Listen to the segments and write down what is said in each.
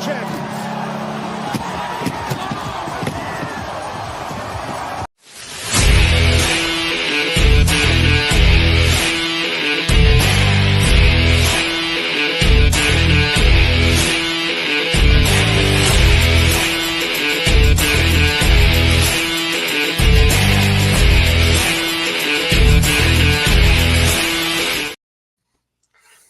champions.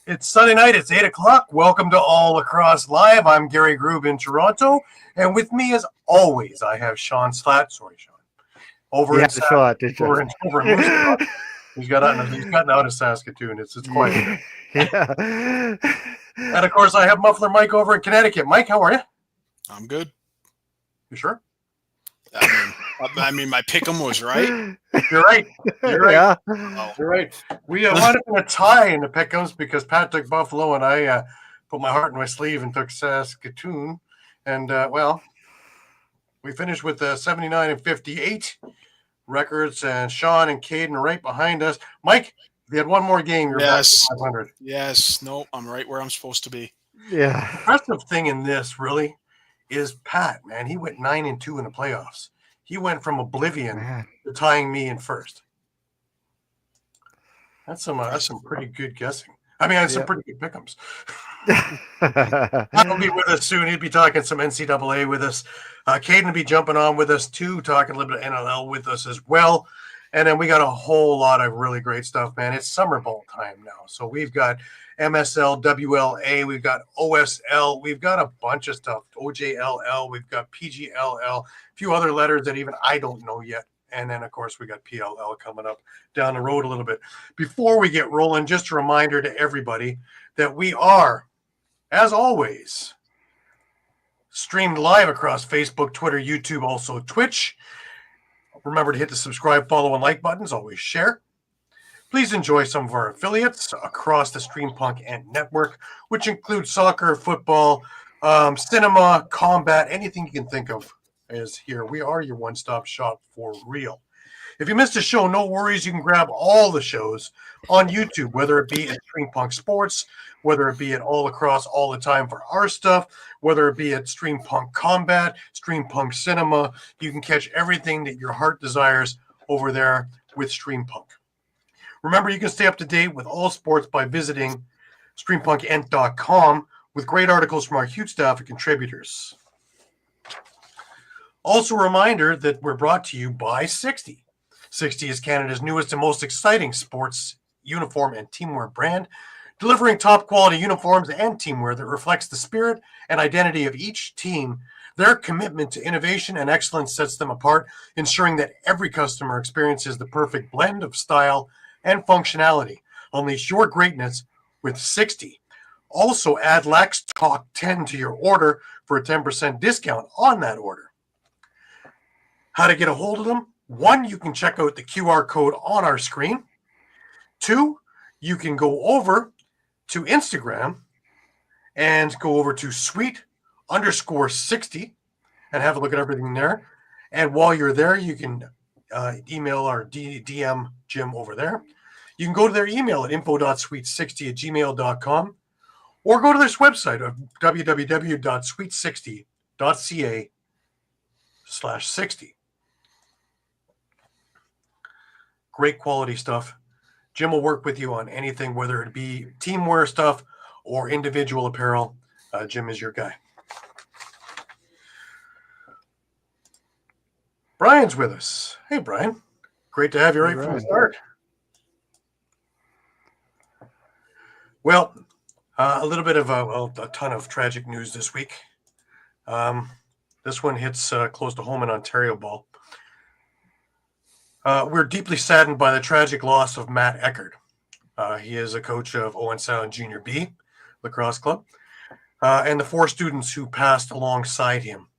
It's Sunday night. It's 8 o'clock. Welcome to All Lacrosse Live. I'm Gary Groob in Toronto. And with me, as always, I have Shawn Slaght. Sorry, Shawn. Over in Moose Jaw. He's gotten out of Saskatoon. It's quite Yeah. And, of course, I have Muffler Mike over in Connecticut. Mike, how are you? I'm good. You sure? I mean, my pick'em was right. You're right. You're right. Yeah. Oh. You're right. We wound up in a tie in the pick'ems because Pat took Buffalo and I put my heart in my sleeve and took Saskatoon. And, we finished with 79 and 58 records, and Shawn and Caden are right behind us. Mike, if you had one more game, you're back to 500. Yes. Nope. I'm right where I'm supposed to be. Yeah. The impressive thing in this really is Pat, man. He went 9-2 in the playoffs. He went from oblivion to tying me in first. That's some pretty good guessing. I mean, that's some pretty good pick'ems. He'll be with us soon. He'll be talking some NCAA with us. Caden will be jumping on with us too, talking a little bit of NLL with us as well. And then we got a whole lot of really great stuff, man. It's Summer Bowl time now. So we've got MSL, WLA, we've got OSL, we've got a bunch of stuff, OJLL, we've got PGLL, a few other letters that even I don't know yet. And then, of course, we got PLL coming up down the road a little bit. Before we get rolling, just a reminder to everybody that we are, as always, streamed live across Facebook, Twitter, YouTube, also Twitch. Remember to hit the subscribe, follow, and like buttons. Always share. Please enjoy some of our affiliates across the Streampunk Ent network, which includes soccer, football, cinema, combat, anything you can think of is here. We are your one-stop shop for real. If you missed a show, no worries. You can grab all the shows on YouTube, whether it be at Streampunk Sports, whether it be at All Across All the Time for our stuff, whether it be at Streampunk Combat, Streampunk Cinema. You can catch everything that your heart desires over there with Streampunk. Remember, you can stay up to date with all sports by visiting streampunkentertainment.com with great articles from our huge staff of contributors. Also, a reminder that we're brought to you by 60. 60 is Canada's newest and most exciting sports uniform and teamwear brand, delivering top quality uniforms and teamwear that reflects the spirit and identity of each team. Their commitment to innovation and excellence sets them apart, ensuring that every customer experiences the perfect blend of style and functionality. Unleash your greatness with 60. Also, add Lax Talk 10 to your order for a 10% discount on that order. How to get a hold of them? 1, you can check out the QR code on our screen. 2, you can go over to Instagram and go over to sweet_60 and have a look at everything there. And while you're there, you can email or DM Jim over there. You can go to their email at info.sweet60@gmail.com or go to this website of www.sweet60.ca/60. Great quality stuff. Jim will work with you on anything, whether it be teamwear stuff or individual apparel. Jim is your guy. Brian's with us. Hey, Brian. Great to have you right from the start. Well, a little bit of a ton of tragic news this week. This one hits close to home in Ontario ball. We're deeply saddened by the tragic loss of Matt Eckert. He is a coach of Owen Sound Junior B Lacrosse Club, and the 4 students who passed alongside him.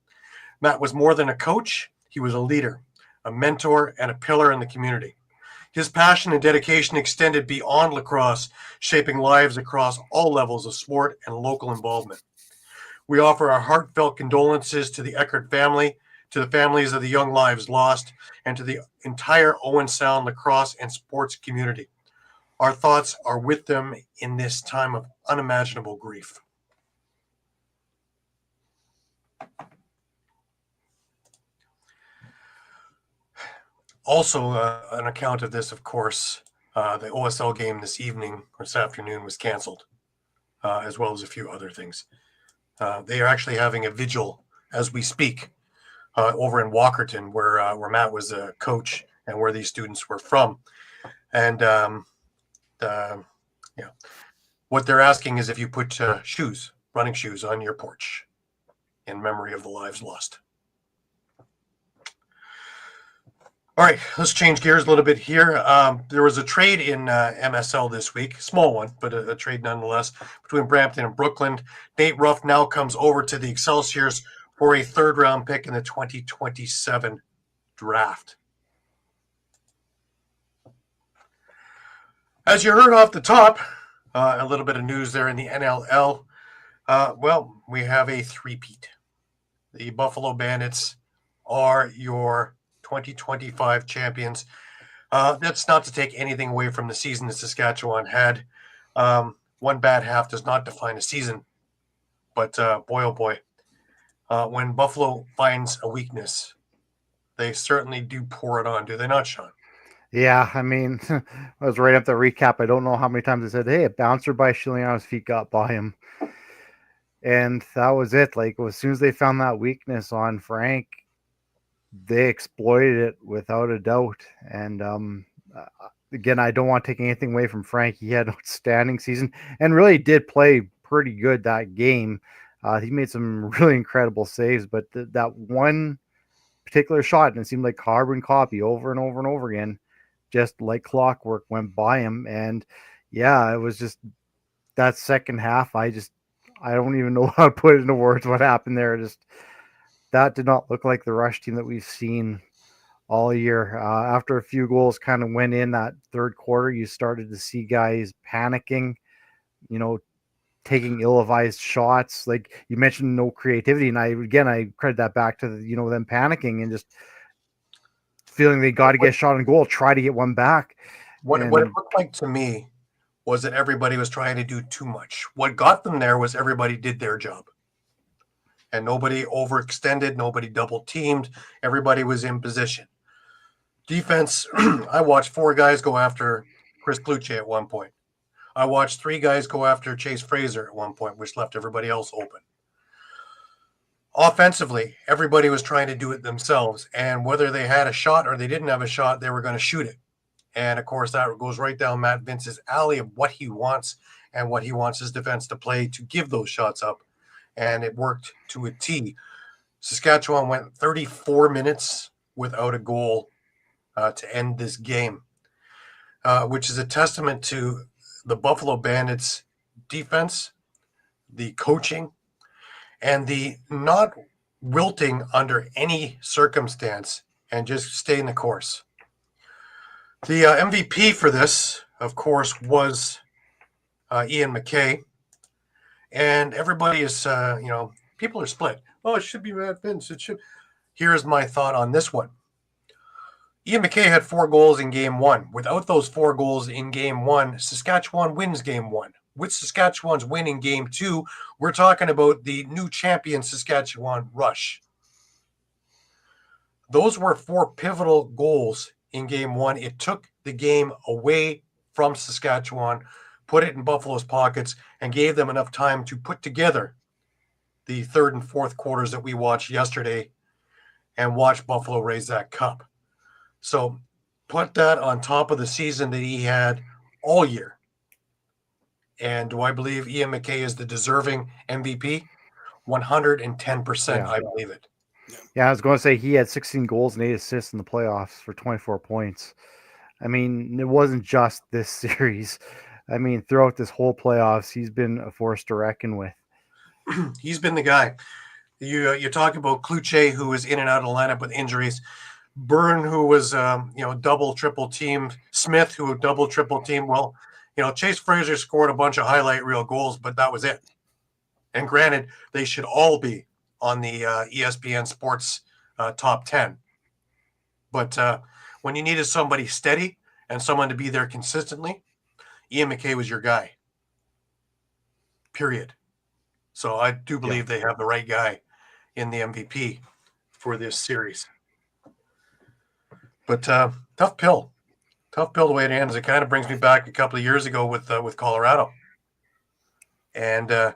Matt was more than a coach. He was a leader, a mentor, and a pillar in the community. His passion and dedication extended beyond lacrosse, shaping lives across all levels of sport and local involvement. We offer our heartfelt condolences to the Eckert family, to the families of the young lives lost, and to the entire Owen Sound lacrosse and sports community. Our thoughts are with them in this time of unimaginable grief. Also, an account of this, of course, the OSL game this afternoon was canceled, as well as a few other things. They are actually having a vigil as we speak over in Walkerton, where Matt was a coach and where these students were from. And what they're asking is if you put running shoes, on your porch in memory of the lives lost. All right, let's change gears a little bit here. There was a trade in MSL this week, small one, but a trade nonetheless, between Brampton and Brooklyn. Nate Ruff now comes over to the Excelsiors for a third-round pick in the 2027 draft. As you heard off the top, a little bit of news there in the NLL. We have a three-peat. The Buffalo Bandits are your 2025 champions. That's not to take anything away from the season that Saskatchewan had. One bad half does not define a season. But boy, oh boy, when Buffalo finds a weakness, they certainly do pour it on, do they not, Shawn? Yeah, I mean, I was right up the recap. I don't know how many times I said, hey, a bouncer by Chiliano's feet got by him. And that was it. Like, as soon as they found that weakness on Frank, they exploited it without a doubt. And again, I don't want to take anything away from Frank. He had an outstanding season and really did play pretty good that game. He made some really incredible saves, but that one particular shot, and it seemed like carbon copy over and over and over again, just like clockwork went by him. And yeah, it was just that second half. I don't even know how to put it into words what happened there. That did not look like the Rush team that we've seen all year. After a few goals kind of went in that third quarter, you started to see guys panicking, taking ill-advised shots. Like you mentioned, no creativity. And I credit that back to them panicking and just feeling they got to get a shot on goal, try to get one back. What it looked like to me was that everybody was trying to do too much. What got them there was everybody did their job. And nobody overextended, nobody double teamed. Everybody was in position. Defense, I watched 4 guys go after Chris Kluche at one point. I watched 3 guys go after Chase Fraser at one point, which left everybody else open. Offensively, everybody was trying to do it themselves. And whether they had a shot or they didn't have a shot, they were going to shoot it. And, of course, that goes right down Matt Vince's alley of what he wants and what he wants his defense to play to give those shots up. And it worked to a T. Saskatchewan went 34 minutes without a goal to end this game, which is a testament to the Buffalo Bandits' defense, the coaching, and the not wilting under any circumstance and just staying the course. The MVP for this, of course, was Ian McKay. And everybody is, people are split. Oh, it should be Matt Vince. Here's my thought on this one. Ian McKay had 4 goals in game 1. Without those 4 goals in game 1, Saskatchewan wins game 1. With Saskatchewan's win in game 2, we're talking about the new champion Saskatchewan Rush. Those were 4 pivotal goals in game 1. It took the game away from Saskatchewan, put it in Buffalo's pockets, and gave them enough time to put together the third and fourth quarters that we watched yesterday and watch Buffalo raise that cup. So put that on top of the season that he had all year. And do I believe Ian McKay is the deserving MVP? 110%, yeah. I believe it. Yeah, I was going to say he had 16 goals and 8 assists in the playoffs for 24 points. I mean, it wasn't just this series. I mean, throughout this whole playoffs, he's been a force to reckon with. He's been the guy. You talk about Kluche, who was in and out of the lineup with injuries. Byrne, who was double, triple teamed. Smith, who double, triple teamed. Well, Chase Fraser scored a bunch of highlight reel goals, but that was it. And granted, they should all be on the ESPN Sports top 10. But when you needed somebody steady and someone to be there consistently, Ian McKay was your guy. Period. So I do believe they have the right guy in the MVP for this series. But tough pill the way it ends. It kind of brings me back a couple of years ago with Colorado, and that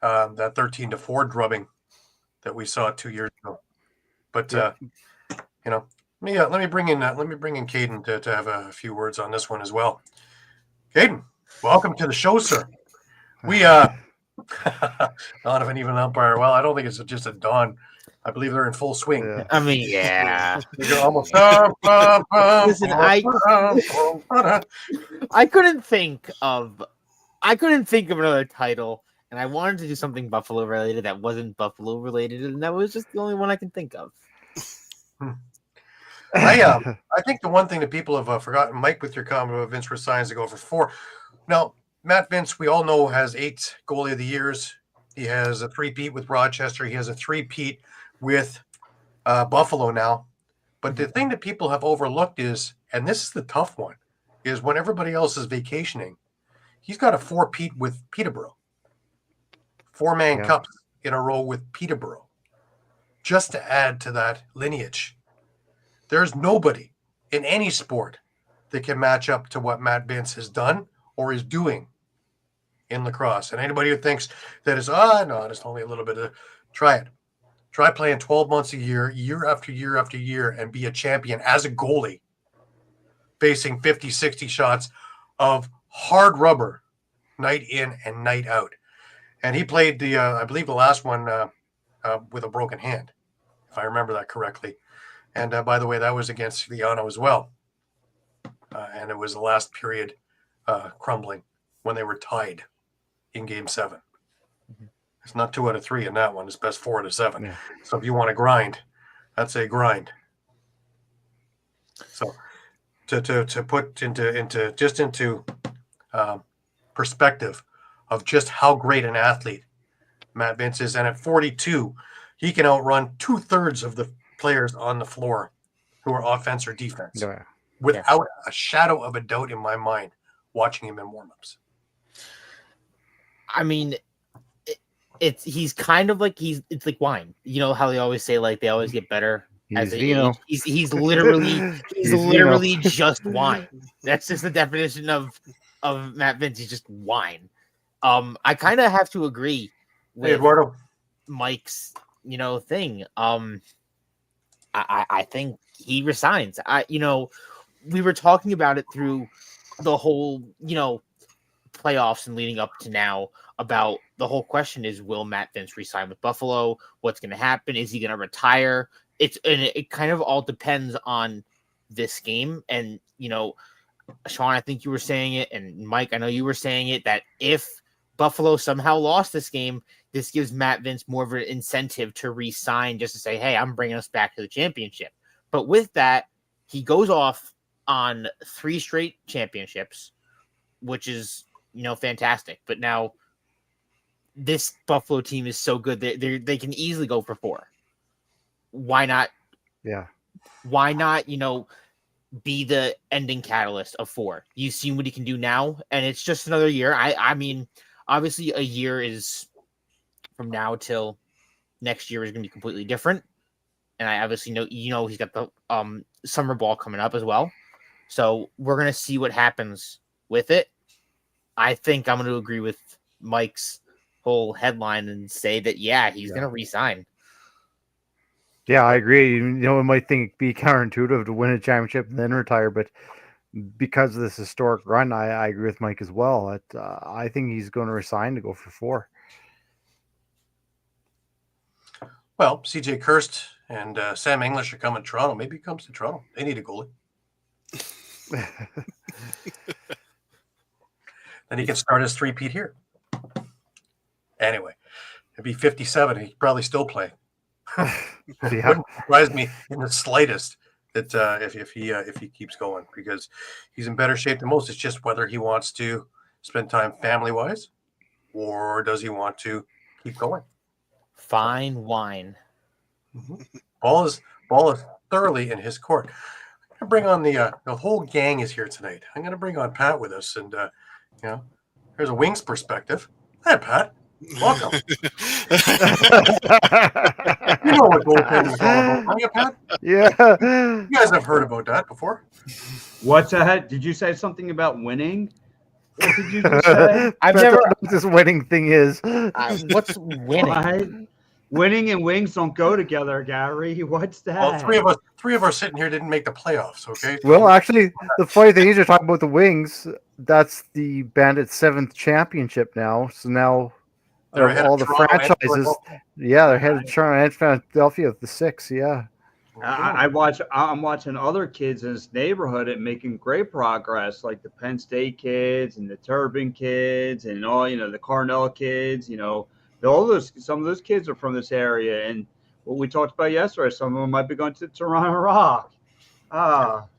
13-4 drubbing that we saw 2 years ago. But let me bring in Caden to have a few words on this one as well. Caden, welcome to the show, sir. We Dawn of an even umpire. Well, I don't think it's just a dawn. I believe they're in full swing. Yeah. I mean, yeah. You're almost. Listen, I couldn't think of another title, and I wanted to do something Buffalo related that wasn't Buffalo related, and that was just the only one I can think of. I think the one thing that people have forgotten, Mike, with your comment about Vince resigns to go for 4. Now, Matt Vince, we all know, has 8 goalie of the years. He has a 3-peat with Rochester. He has a 3-peat with Buffalo now. But the thing that people have overlooked is, and this is the tough one, is when everybody else is vacationing, he's got a 4-peat with Peterborough. 4-man cups in a row with Peterborough. Just to add to that lineage. There's nobody in any sport that can match up to what Matt Vince has done or is doing in lacrosse. And anybody who thinks that is, no, it's only a little bit of, try it. Try playing 12 months a year, year after year after year, and be a champion as a goalie, facing 50, 60 shots of hard rubber night in and night out. And he played I believe the last one with a broken hand, if I remember that correctly. And by the way, that was against Viano as well. And it was the last period crumbling when they were tied in Game 7. Mm-hmm. It's not 2 out of 3 in that one. It's best 4 out of 7. Yeah. So if you want to grind, that's a grind. So to put into perspective of just how great an athlete Matt Vince is, and at 42, he can outrun 2/3 of the players on the floor who are offense or defense without a shadow of a doubt in my mind watching him in warmups. I mean, he's kind of like it's like wine. You know how they always say like they always get better as they age. He's literally just wine. That's just the definition of Matt Vince. He's just wine. I kind of have to agree with Mike's thing. I think he resigns. We were talking about it through the whole, playoffs and leading up to now about the whole question is, will Matt Vince resign with Buffalo? What's going to happen? Is he going to retire? It kind of all depends on this game. And, Shawn, I think you were saying it, and Mike, I know you were saying it, that if Buffalo somehow lost this game, this gives Matt Vince more of an incentive to re-sign, just to say, hey, I'm bringing us back to the championship. But with that, he goes off on 3 straight championships, which is, fantastic. But now this Buffalo team is so good that they can easily go for 4. Why not? Yeah. Why not, be the ending catalyst of 4? You've seen what he can do now, and it's just another year. I mean, obviously a year is from now till next year is going to be completely different. And I obviously know, he's got the summer ball coming up as well. So we're going to see what happens with it. I think I'm going to agree with Mike's whole headline and say that, he's going to re-sign. Yeah, I agree. It might be counterintuitive to win a championship and then retire, but because of this historic run, I agree with Mike as well. I think he's going to resign to go for 4. Well, CJ Kirst and Sam English are coming to Toronto. Maybe he comes to Toronto. They need a goalie. Then he can start his 3-peat here. Anyway, it'd be 57. He'd probably still play. Wouldn't surprise me in the slightest that if he keeps going, because he's in better shape than most. It's just whether he wants to spend time family-wise or does he want to keep going. Fine wine. Mm-hmm. Ball is thoroughly in his court. I'm gonna bring on the whole gang is here tonight. I'm gonna bring on Pat with us, and there's a Wings perspective. Hi, Pat. Welcome. You know what goaltending is all about, don't you, Pat? Yeah. You guys have heard about that before. What's that? Did you say something about winning? What did you just say? I've That's never. what this winning thing is. What's winning? What? Winning and wings don't go together, Gary. What's that? Well, three of us sitting here didn't make the playoffs. Okay. Well, actually, the funny thing is, you're talking about the Wings. That's the Bandits' 7th championship now. So now, They're of ahead all of the Toronto and franchises, Philadelphia. yeah, they're headed to Toronto and Philadelphia with the 6. Yeah. I'm watching other kids in this neighborhood and making great progress, like the Penn State kids and the Turbine kids and all, the Cornell kids, some of those kids are from this area. And what we talked about yesterday, some of them might be going to Toronto Rock. That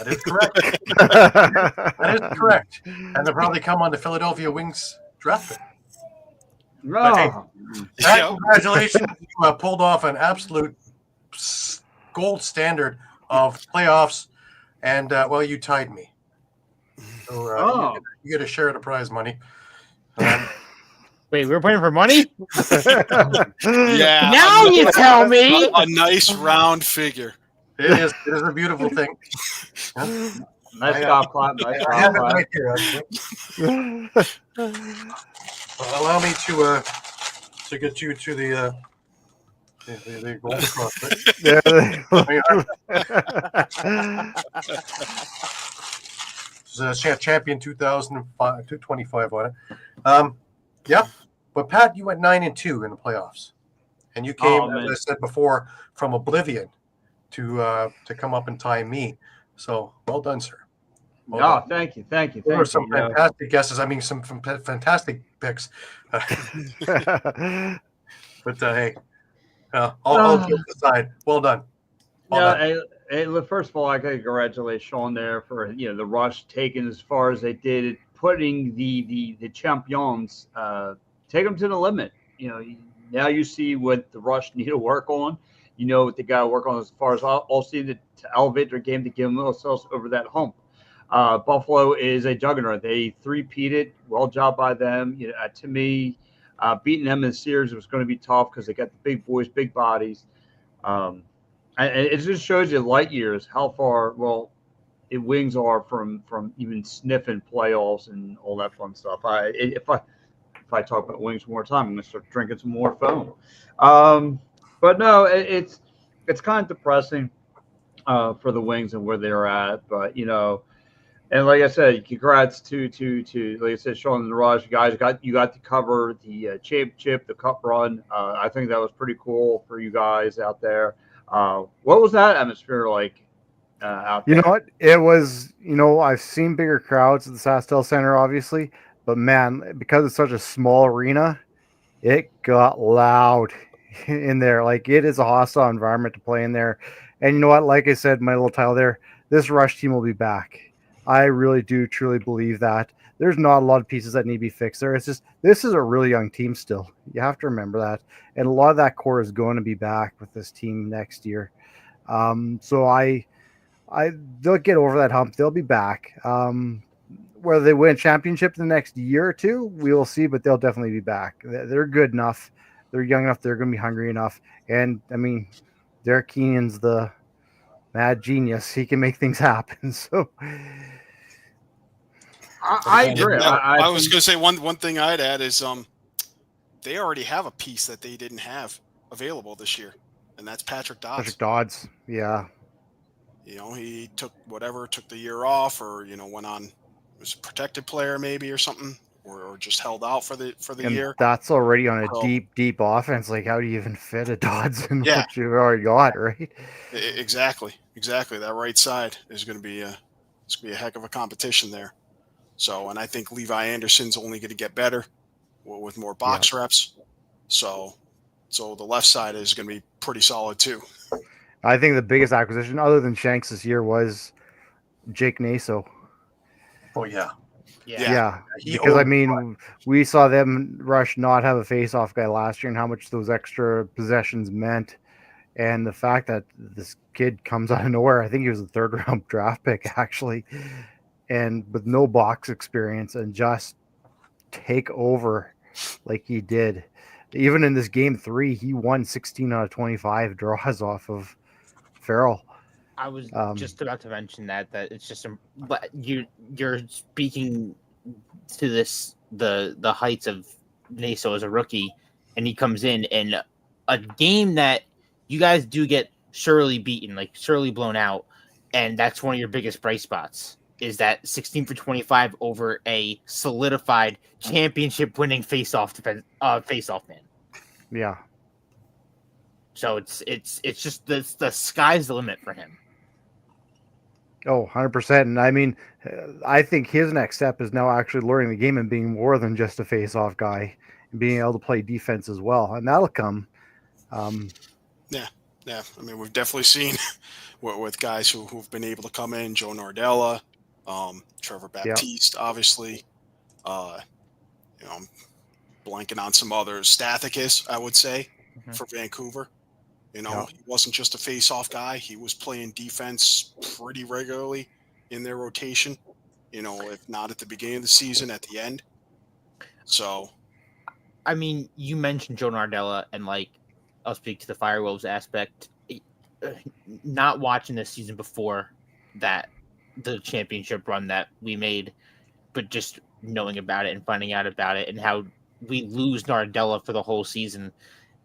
is correct. That is correct. And they'll probably come on the Philadelphia Wings draft pick. Oh. Pat, congratulations. You pulled off an absolute gold standard of playoffs, and you tied me. So you get a share of the prize money. Wait, we were playing for money? Yeah. Now you tell me. A nice round figure. It is a beautiful thing. Nice golf clap. Nice I have golf it clap. right here, actually. Allow me to get you to the gold cross. This is champion 2025 on it. Yeah, but Pat, you went 9-2 in the playoffs, and you came, as I said before, from oblivion to come up and tie me. So well done, sir. Well done. Thank you. There were some fantastic guesses. I mean, some fantastic picks. But hey, all jokes aside, well done. Hey, first of all, I got to congratulate Shawn there for the Rush taking as far as they did, putting the champions, take them to the limit. Now you see what the Rush need to work on. You know what they got to work on as far as all season to elevate their game to give themselves over that hump. Buffalo is a juggernaut. They 3-peated. Well job by them. To me, beating them in the series was going to be tough because they got the big boys, big bodies. And it just shows you light years how far Wings are from even sniffing playoffs and all that fun stuff. If I talk about Wings one more time, I'm going to start drinking some more foam. But no, it's kind of depressing for the Wings and where they're at. But and like I said, congrats to like I said, Shawn and the Raj, you got to cover the championship, the cup run. I think that was pretty cool for you guys out there. What was that atmosphere like out there? You know what? It was, I've seen bigger crowds at the SaskTel Center, obviously, but man, because it's such a small arena, it got loud in there. Like, it is a hostile environment to play in there. And you know what? Like I said, my little title there, this Rush team will be back. I really do truly believe that. There's not a lot of pieces that need to be fixed there. It's just, this is a really young team still. You have to remember that. And a lot of that core is going to be back with this team next year. So they'll get over that hump. They'll be back. Whether they win a championship in the next year or two, we will see, but they'll definitely be back. They're good enough. They're young enough. They're going to be hungry enough. And I mean, Derek Keenan's the mad genius. He can make things happen. So I agree. I was going to say one thing I'd add is they already have a piece that they didn't have available this year, and that's Patrick Dodds. Patrick Dodds, yeah. He took the year off, or went on, was a protected player maybe or something, or just held out for the year. That's already on a deep offense. Like, how do you even fit a Dodds in what you've already got, right? Exactly. That right side is going to be a heck of a competition there. So, and I think Levi Anderson's only going to get better with more box reps. So the left side is going to be pretty solid too. I think the biggest acquisition, other than Shanks this year, was Jake Naso. Oh yeah. Because I mean, we saw them Rush not have a face-off guy last year, and how much those extra possessions meant, and the fact that this kid comes out of nowhere. I think he was a 3rd-round draft pick actually, and with no box experience, and just take over like he did. Even in this game 3, he won 16 out of 25 draws off of Farrell. I was just about to mention that it's just but you're speaking to the heights of Naso as a rookie, and he comes in a game that you guys do get surely beaten, like surely blown out, and that's one of your biggest bright spots. Is that 16 for 25 over a solidified championship-winning face-off man? Yeah. So it's just the sky's the limit for him. Oh, 100%. And I mean, I think his next step is now actually learning the game and being more than just a face-off guy and being able to play defense as well. And that'll come. Yeah. I mean, we've definitely seen with guys who've been able to come in, Joe Nardella, Trevor Baptiste, obviously, blanking on some others. Stathicus, I would say, for Vancouver. He wasn't just a face-off guy. He was playing defense pretty regularly in their rotation, if not at the beginning of the season, at the end. So, I mean, you mentioned Joe Nardella, and I'll speak to the Firewolves aspect. Not watching this season before that, the championship run that we made, but just knowing about it and finding out about it and how we lose Nardella for the whole season.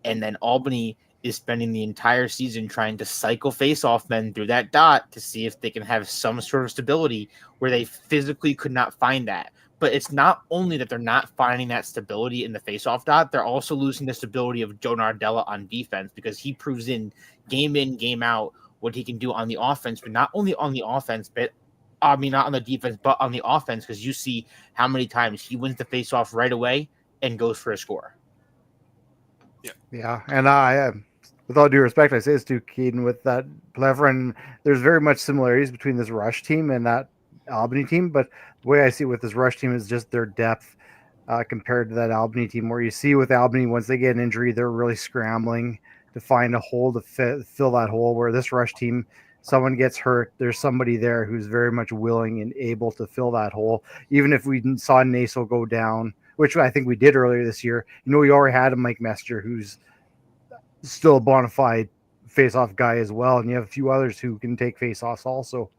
And then Albany is spending the entire season trying to cycle face-off men through that dot to see if they can have some sort of stability where they physically could not find that. But it's not only that they're not finding that stability in the face-off dot, they're also losing the stability of Joe Nardella on defense because he proves in, game out, what he can do on the offense, but not only on the offense, but not on the defense, but on the offense, because you see how many times he wins the face-off right away and goes for a score. Yeah. And I, with all due respect, I say this to Caden with that Plever, and there's very much similarities between this Rush team and that Albany team, but the way I see it with this Rush team is just their depth compared to that Albany team, where you see with Albany, once they get an injury, they're really scrambling to find a hole to fill that hole, where this Rush team, someone gets hurt, there's somebody there who's very much willing and able to fill that hole. Even if we saw Naso go down, which I think we did earlier this year, we already had a Mike Messenger who's still a bona fide face-off guy as well, and you have a few others who can take face-offs also.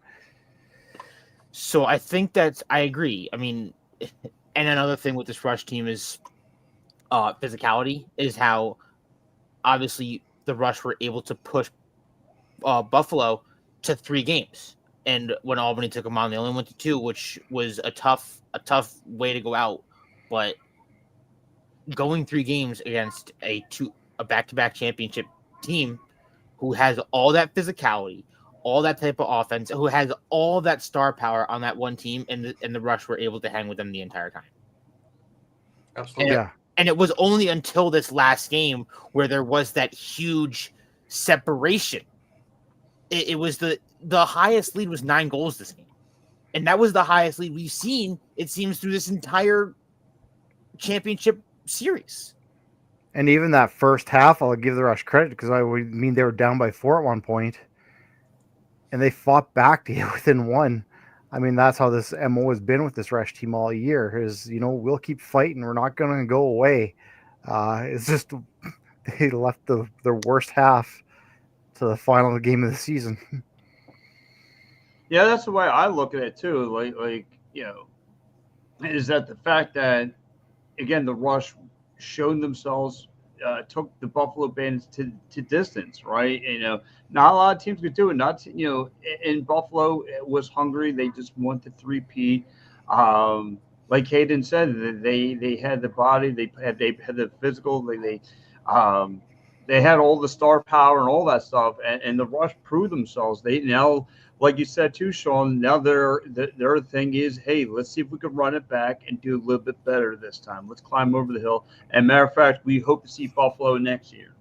So I think I agree. I mean, and another thing with this Rush team is physicality, is how obviously the Rush were able to push Buffalo to 3 games. And when Albany took them on, they only went to 2, which was a tough way to go out. But going 3 games against a back-to-back championship team who has all that physicality, all that type of offense, who has all that star power on that one team, and the Rush were able to hang with them the entire time. Absolutely. And it was only until this last game where there was that huge separation. It was the highest lead was 9 goals this game. And that was the highest lead we've seen, it seems, through this entire championship series. And even that first half, I'll give the Rush credit, because they were down by 4 at one point, and they fought back to get within 1. I mean, that's how this MO has been with this Rush team all year, is, we'll keep fighting. We're not going to go away. It's just they left their worst half to the final game of the season. Yeah, that's the way I look at it too. Is that the fact that, again, the Rush showed themselves, took the Buffalo Bandits to distance, right? Not a lot of teams could do it. In Buffalo, it was hungry. They just went to 3-Peat. Like Caden said, they had the body, they had the physical, they had all the star power and all that stuff, and the Rush proved themselves. They now, like you said too, Shawn, now their thing is, hey, let's see if we can run it back and do a little bit better this time. Let's climb over the hill. And matter of fact, we hope to see Buffalo next year.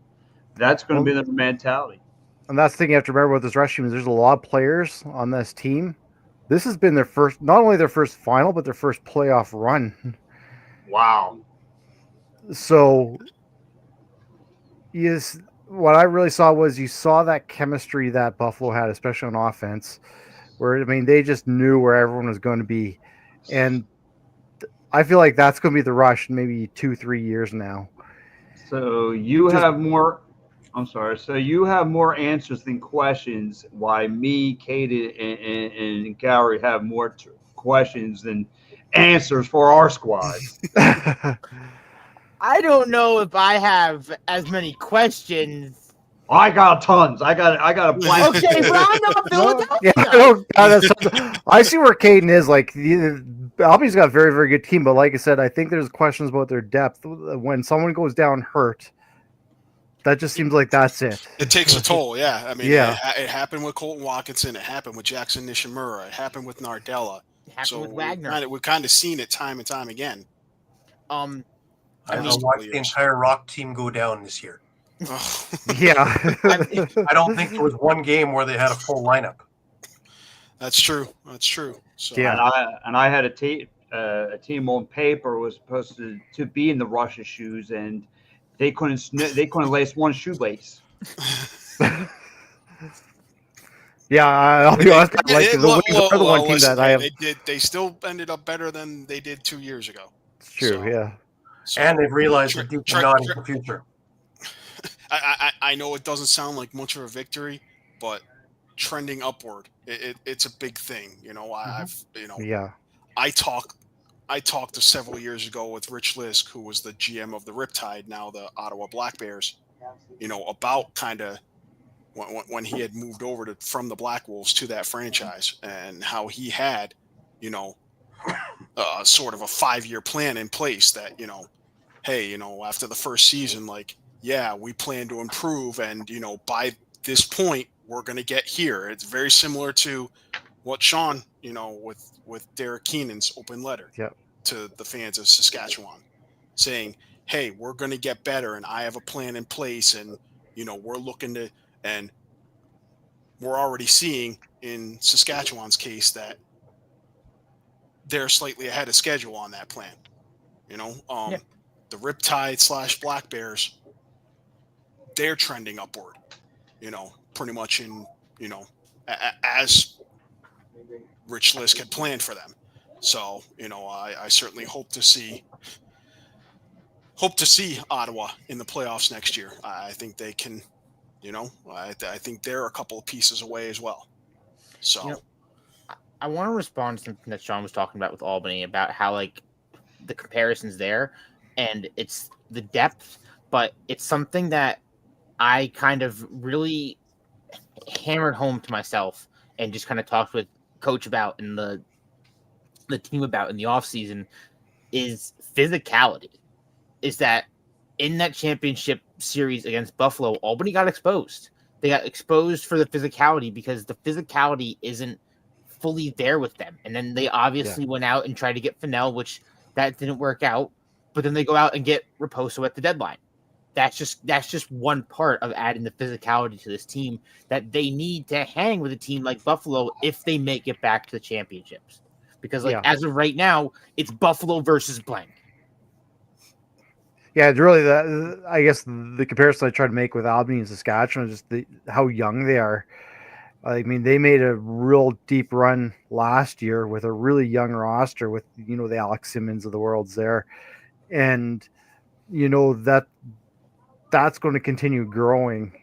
That's going to be their mentality. And that's the thing you have to remember with this Rush team, is there's a lot of players on this team. This has been not only their first final, but their first playoff run. Wow. So what I really saw was you saw that chemistry that Buffalo had, especially on offense, where, they just knew where everyone was going to be. And I feel like that's going to be the rush in maybe 2-3 years now. So you Just- have more. I'm sorry. So you have more answers than questions. Why me, Caden, and Gary have more questions than answers for our squad. I don't know if I have as many questions. I got tons. I got a blank. Okay, but I'm not Philadelphia. Yeah, I see where Caden is. Like, Albany's got a very, very good team, but like I said, I think there's questions about their depth. When someone goes down hurt, that just seems like that's it. It takes a toll, yeah. I mean, Yeah. it happened with Colton Watkinson. It happened with Jackson Nishimura. It happened with Nardella. It happened So with Wagner. we've kind of seen it time and time again. I Just watched the years. entire Rock team go down this year. Oh. Yeah. I don't think there was one game where they had a full lineup. That's true. That's true. So, Yeah. And I had a team on paper was supposed to be in the Russia's shoes, and they couldn't lace one shoelace. Yeah, I'll be honest. Like, the Wings are the one team listen, that I have. They still ended up better than they did 2 years ago. It's true, So- yeah. So, And they've realized Tre- that deep Tre- not in Tre- the future. I know it doesn't sound like much of a victory, but trending upward, it's a big thing. You know, Yeah. I talked to several years ago with Rich Lisk, who was the GM of the Riptide, now the Ottawa Black Bears, you know, about kind of when he had moved over from the Black Wolves to that franchise, and how he had, you know, sort of a 5-year plan in place that, you know, hey, you know, after the first season, like, yeah, we plan to improve, and, you know, by this point, we're going to get here. It's very similar to what Shawn, you know, with Derek Keenan's open letter to the fans of Saskatchewan, saying, hey, we're going to get better, and I have a plan in place, and, you know, we're looking to, and we're already seeing in Saskatchewan's case that they're slightly ahead of schedule on that plan. You know, the Riptide / Black Bears, they're trending upward, you know, pretty much in, you know, as Rich Lisk had planned for them. So, you know, I certainly hope to see Ottawa in the playoffs next year. I think they can, you know, I think they're a couple of pieces away as well. So, You know, I want to respond to something that Shawn was talking about with Albany about how, like, the comparisons there, and it's the depth, but it's something that I kind of really hammered home to myself and just kind of talked with Coach about and the team about in the offseason is physicality. Is that in that championship series against Buffalo, Albany got exposed. They got exposed for the physicality because the physicality isn't fully there with them. And then they obviously went out and tried to get Fennell, which that didn't work out. But then they go out and get Raposo at the deadline. That's just one part of adding the physicality to this team that they need to hang with a team like Buffalo if they make it back to the championships. Because as of right now, it's Buffalo versus blank. Yeah, it's really that. I guess the comparison I tried to make with Albany and Saskatchewan is just how young they are. I mean, they made a real deep run last year with a really young roster with, you know, the Alex Simmons of the world's there. And, you know, that's going to continue growing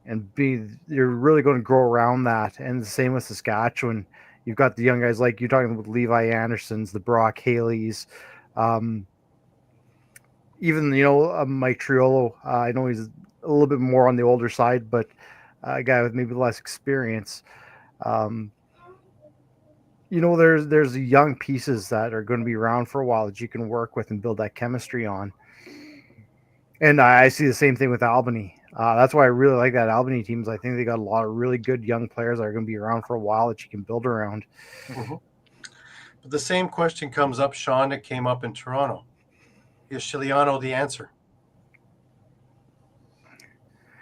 and you're really going to grow around that. And the same with Saskatchewan. You've got the young guys like you're talking about Levi Andersons, the Brock Haleys, even, you know, Mike Triolo. I know he's a little bit more on the older side, but a guy with maybe less experience. You know, there's young pieces that are going to be around for a while that you can work with and build that chemistry on. And I see the same thing with Albany. That's why I really like that Albany teams. I think they got a lot of really good young players that are going to be around for a while that you can build around. Mm-hmm. But the same question comes up, Shawn, that came up in Toronto. Is Chiliano the answer?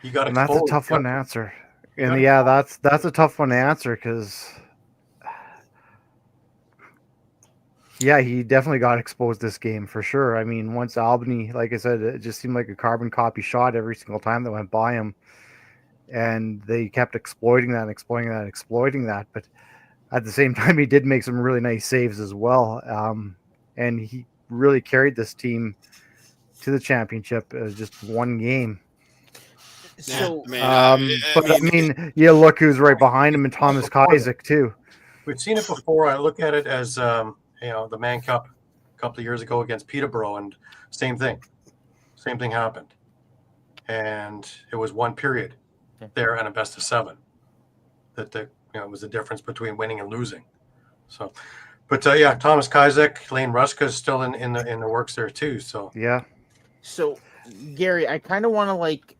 He got And exposed. that's a tough one to answer. And yeah, that's a tough one to answer because he definitely got exposed this game for sure. I mean, once Albany, like I said, it just seemed like a carbon copy shot every single time that went by him. And they kept exploiting that. But at the same time, he did make some really nice saves as well. And really carried this team to the championship. It was just one game. So But I mean, yeah, look who's right behind him, and Thomas Kostiuk too. We've seen it before. I look at it as the Man Cup a couple of years ago against Peterborough, and same thing happened, and it was one period there and a best of 7 that was the difference between winning and losing. So, but Thomas Kostiuk, Lane Ruska is still in the works there too. So yeah. So Gary, I kind of want to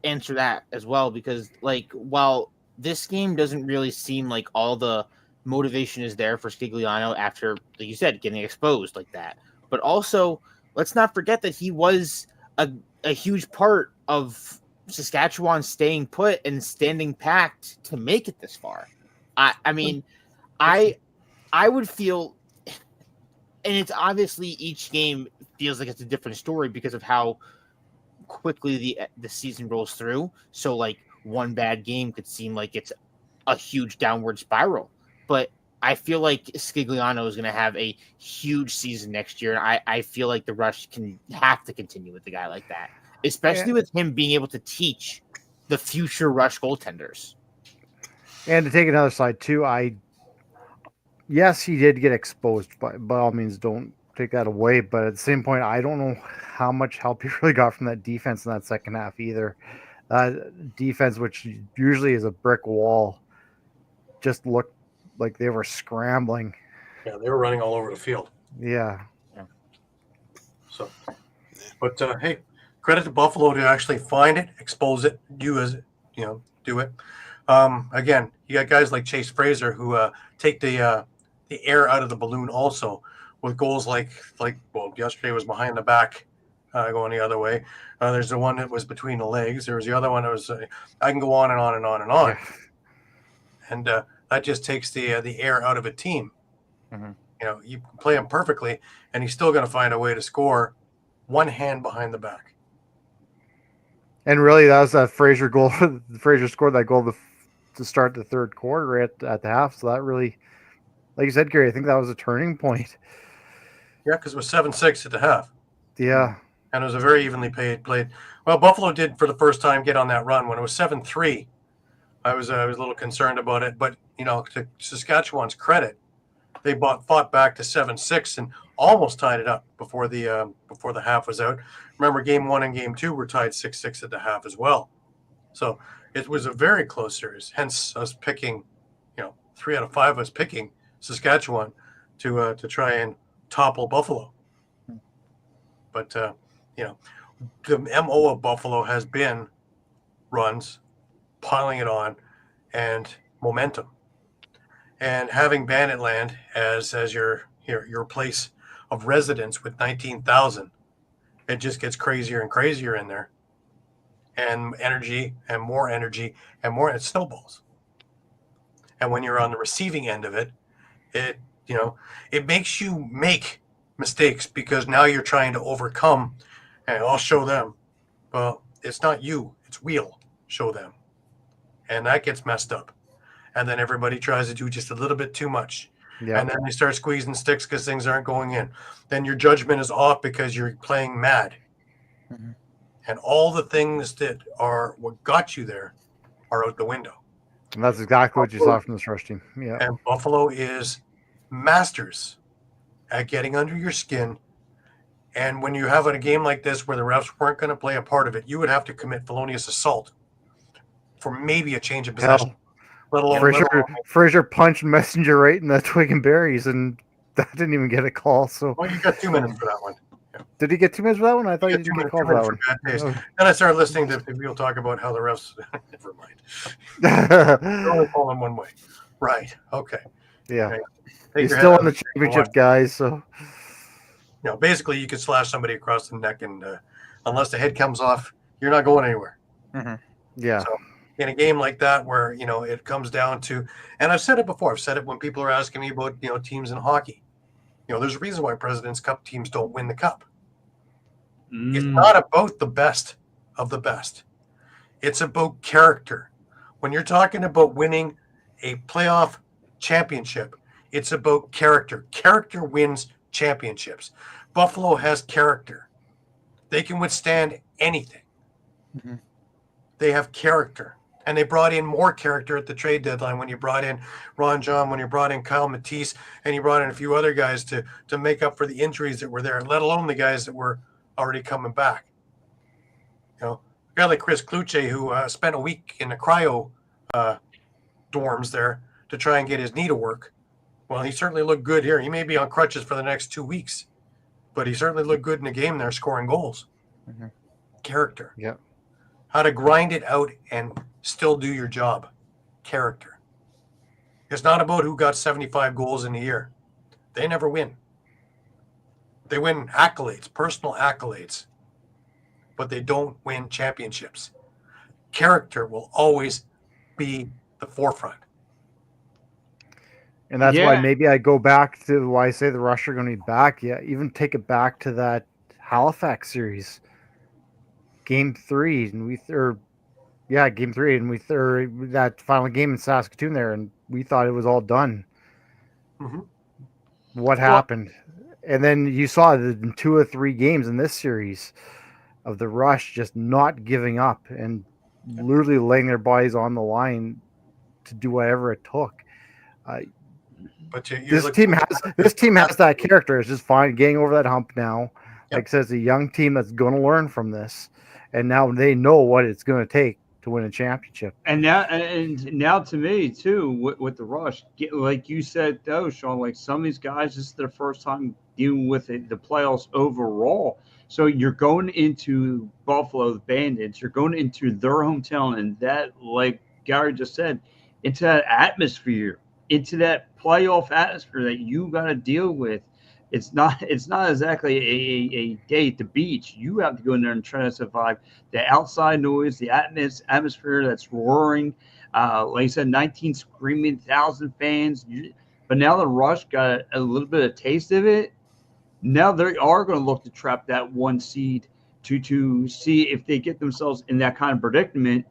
answer that as well, because while this game doesn't really seem like all the motivation is there for Scigliano after, like you said, getting exposed like that, but also let's not forget that he was a huge part of Saskatchewan staying put and standing packed to make it this far. I mean, I would feel, and it's obviously each game feels like it's a different story because of how quickly the season rolls through. So one bad game could seem like it's a huge downward spiral, but I feel like Scigliano is going to have a huge season next year. And I feel like the Rush have to continue with a guy like that, especially with him being able to teach the future Rush goaltenders. And to take another side too, yes, he did get exposed, but by all means, don't take that away. But at the same point, I don't know how much help he really got from that defense in that second half either. Defense, which usually is a brick wall, just looked like they were scrambling. Yeah, they were running all over the field. Yeah. So, but hey, credit to Buffalo to actually find it, expose it, do it. Again, you got guys like Chase Fraser who take the air out of the balloon also with goals like yesterday was behind the back, going the other way. There's the one that was between the legs. There was the other one that was I can go on and on and on and on. Yeah. And that just takes the air out of a team. Mm-hmm. You play him perfectly, and he's still going to find a way to score one hand behind the back. And really, that was that Fraser goal. Fraser scored that goal to start the third quarter at the half. So that really, like you said, Gary, I think that was a turning point. Yeah, because it was 7-6 at the half. Yeah. And it was a very evenly played. Well, Buffalo did for the first time get on that run. When it was 7-3, I was a little concerned about it. But, to Saskatchewan's credit, they fought back to 7-6 and almost tied it up before the half was out. Remember, game 1 and game 2 were tied 6-6 at the half as well. So it was a very close series. Hence, us picking, 3 out of 5 of us picking Saskatchewan to try and topple Buffalo. But the MO of Buffalo has been runs, piling it on, and momentum. And having Bandit Land as your place of residence with 19,000, it just gets crazier and crazier in there. And energy and more, it snowballs. And when you're on the receiving end of it, it makes you make mistakes because now you're trying to overcome, and I'll show them. Well, it's not you, it's we'll show them. And that gets messed up. And then everybody tries to do just a little bit too much. Yeah. And then they start squeezing sticks because things aren't going in. Then your judgment is off because you're playing mad. Mm-hmm. And all the things that are what got you there are out the window. And that's exactly what you saw from this Rush team. Yeah. And Buffalo is masters at getting under your skin. And when you have a game like this where the refs weren't going to play a part of it, you would have to commit felonious assault for maybe a change of possession. Fraser punched Messenger right in the twig and berries, and that didn't even get a call. So, well, you got 2 minutes for that one. Yeah. Did he get 2 minutes for that one? I thought he didn't get called for that one. Oh. Then I started listening to people talk about how the refs. Never mind. They're only calling one way. Right. Okay. Yeah. Okay. He's still in the championship, guys. So, basically, you could slash somebody across the neck, and unless the head comes off, you're not going anywhere. Mm-hmm. Yeah. So, in a game like that where, it comes down to, and I've said it before, I've said it when people are asking me about, teams in hockey. There's a reason why President's Cup teams don't win the cup. It's not about the best of the best. It's about character. When you're talking about winning a playoff championship, it's about character. Character wins championships. Buffalo has character. They can withstand anything. Mm-hmm. They have character. And they brought in more character at the trade deadline when you brought in Ron John, when you brought in Kyle Matisse, and you brought in a few other guys to make up for the injuries that were there, let alone the guys that were already coming back. You know, a guy like Chris Kluche, who spent a week in the cryo dorms there to try and get his knee to work. Well, he certainly looked good here. He may be on crutches for the next 2 weeks, but he certainly looked good in the game there, scoring goals. Mm-hmm. Character. Yeah. How to grind it out and still do your job. Character. It's not about who got 75 goals in a year. They never win. They win accolades, personal accolades, but they don't win championships. Character will always be the forefront. And that's why Yeah. maybe I go back to why I say the Rush are going to be back. Yeah, even take it back to that Halifax series, Game 3, and Game 3, and that final game in Saskatoon there, and we thought it was all done. Mm-hmm. What happened? And then you saw that in 2 or 3 games in this series of the Rush just not giving up and literally laying their bodies on the line to do whatever it took. But This team has that character. It's just fine getting over that hump now. Yep. Like I said, it's a young team that's going to learn from this, and now they know what it's going to take to win a championship. And now to me too, with the Rush, like you said though, Shawn, like some of these guys, this is their first time dealing with the playoffs overall. So you're going into Buffalo, the Bandits, you're going into their hometown, and that, like Gary just said, into that atmosphere, into that playoff atmosphere that you got to deal with. It's not exactly a day at the beach. You have to go in there and try to survive the outside noise, the atmosphere that's roaring. Like I said, 19 screaming, 1,000 fans. But now the Rush got a little bit of taste of it. Now they are going to look to trap that 1 seed to see if they get themselves in that kind of predicament.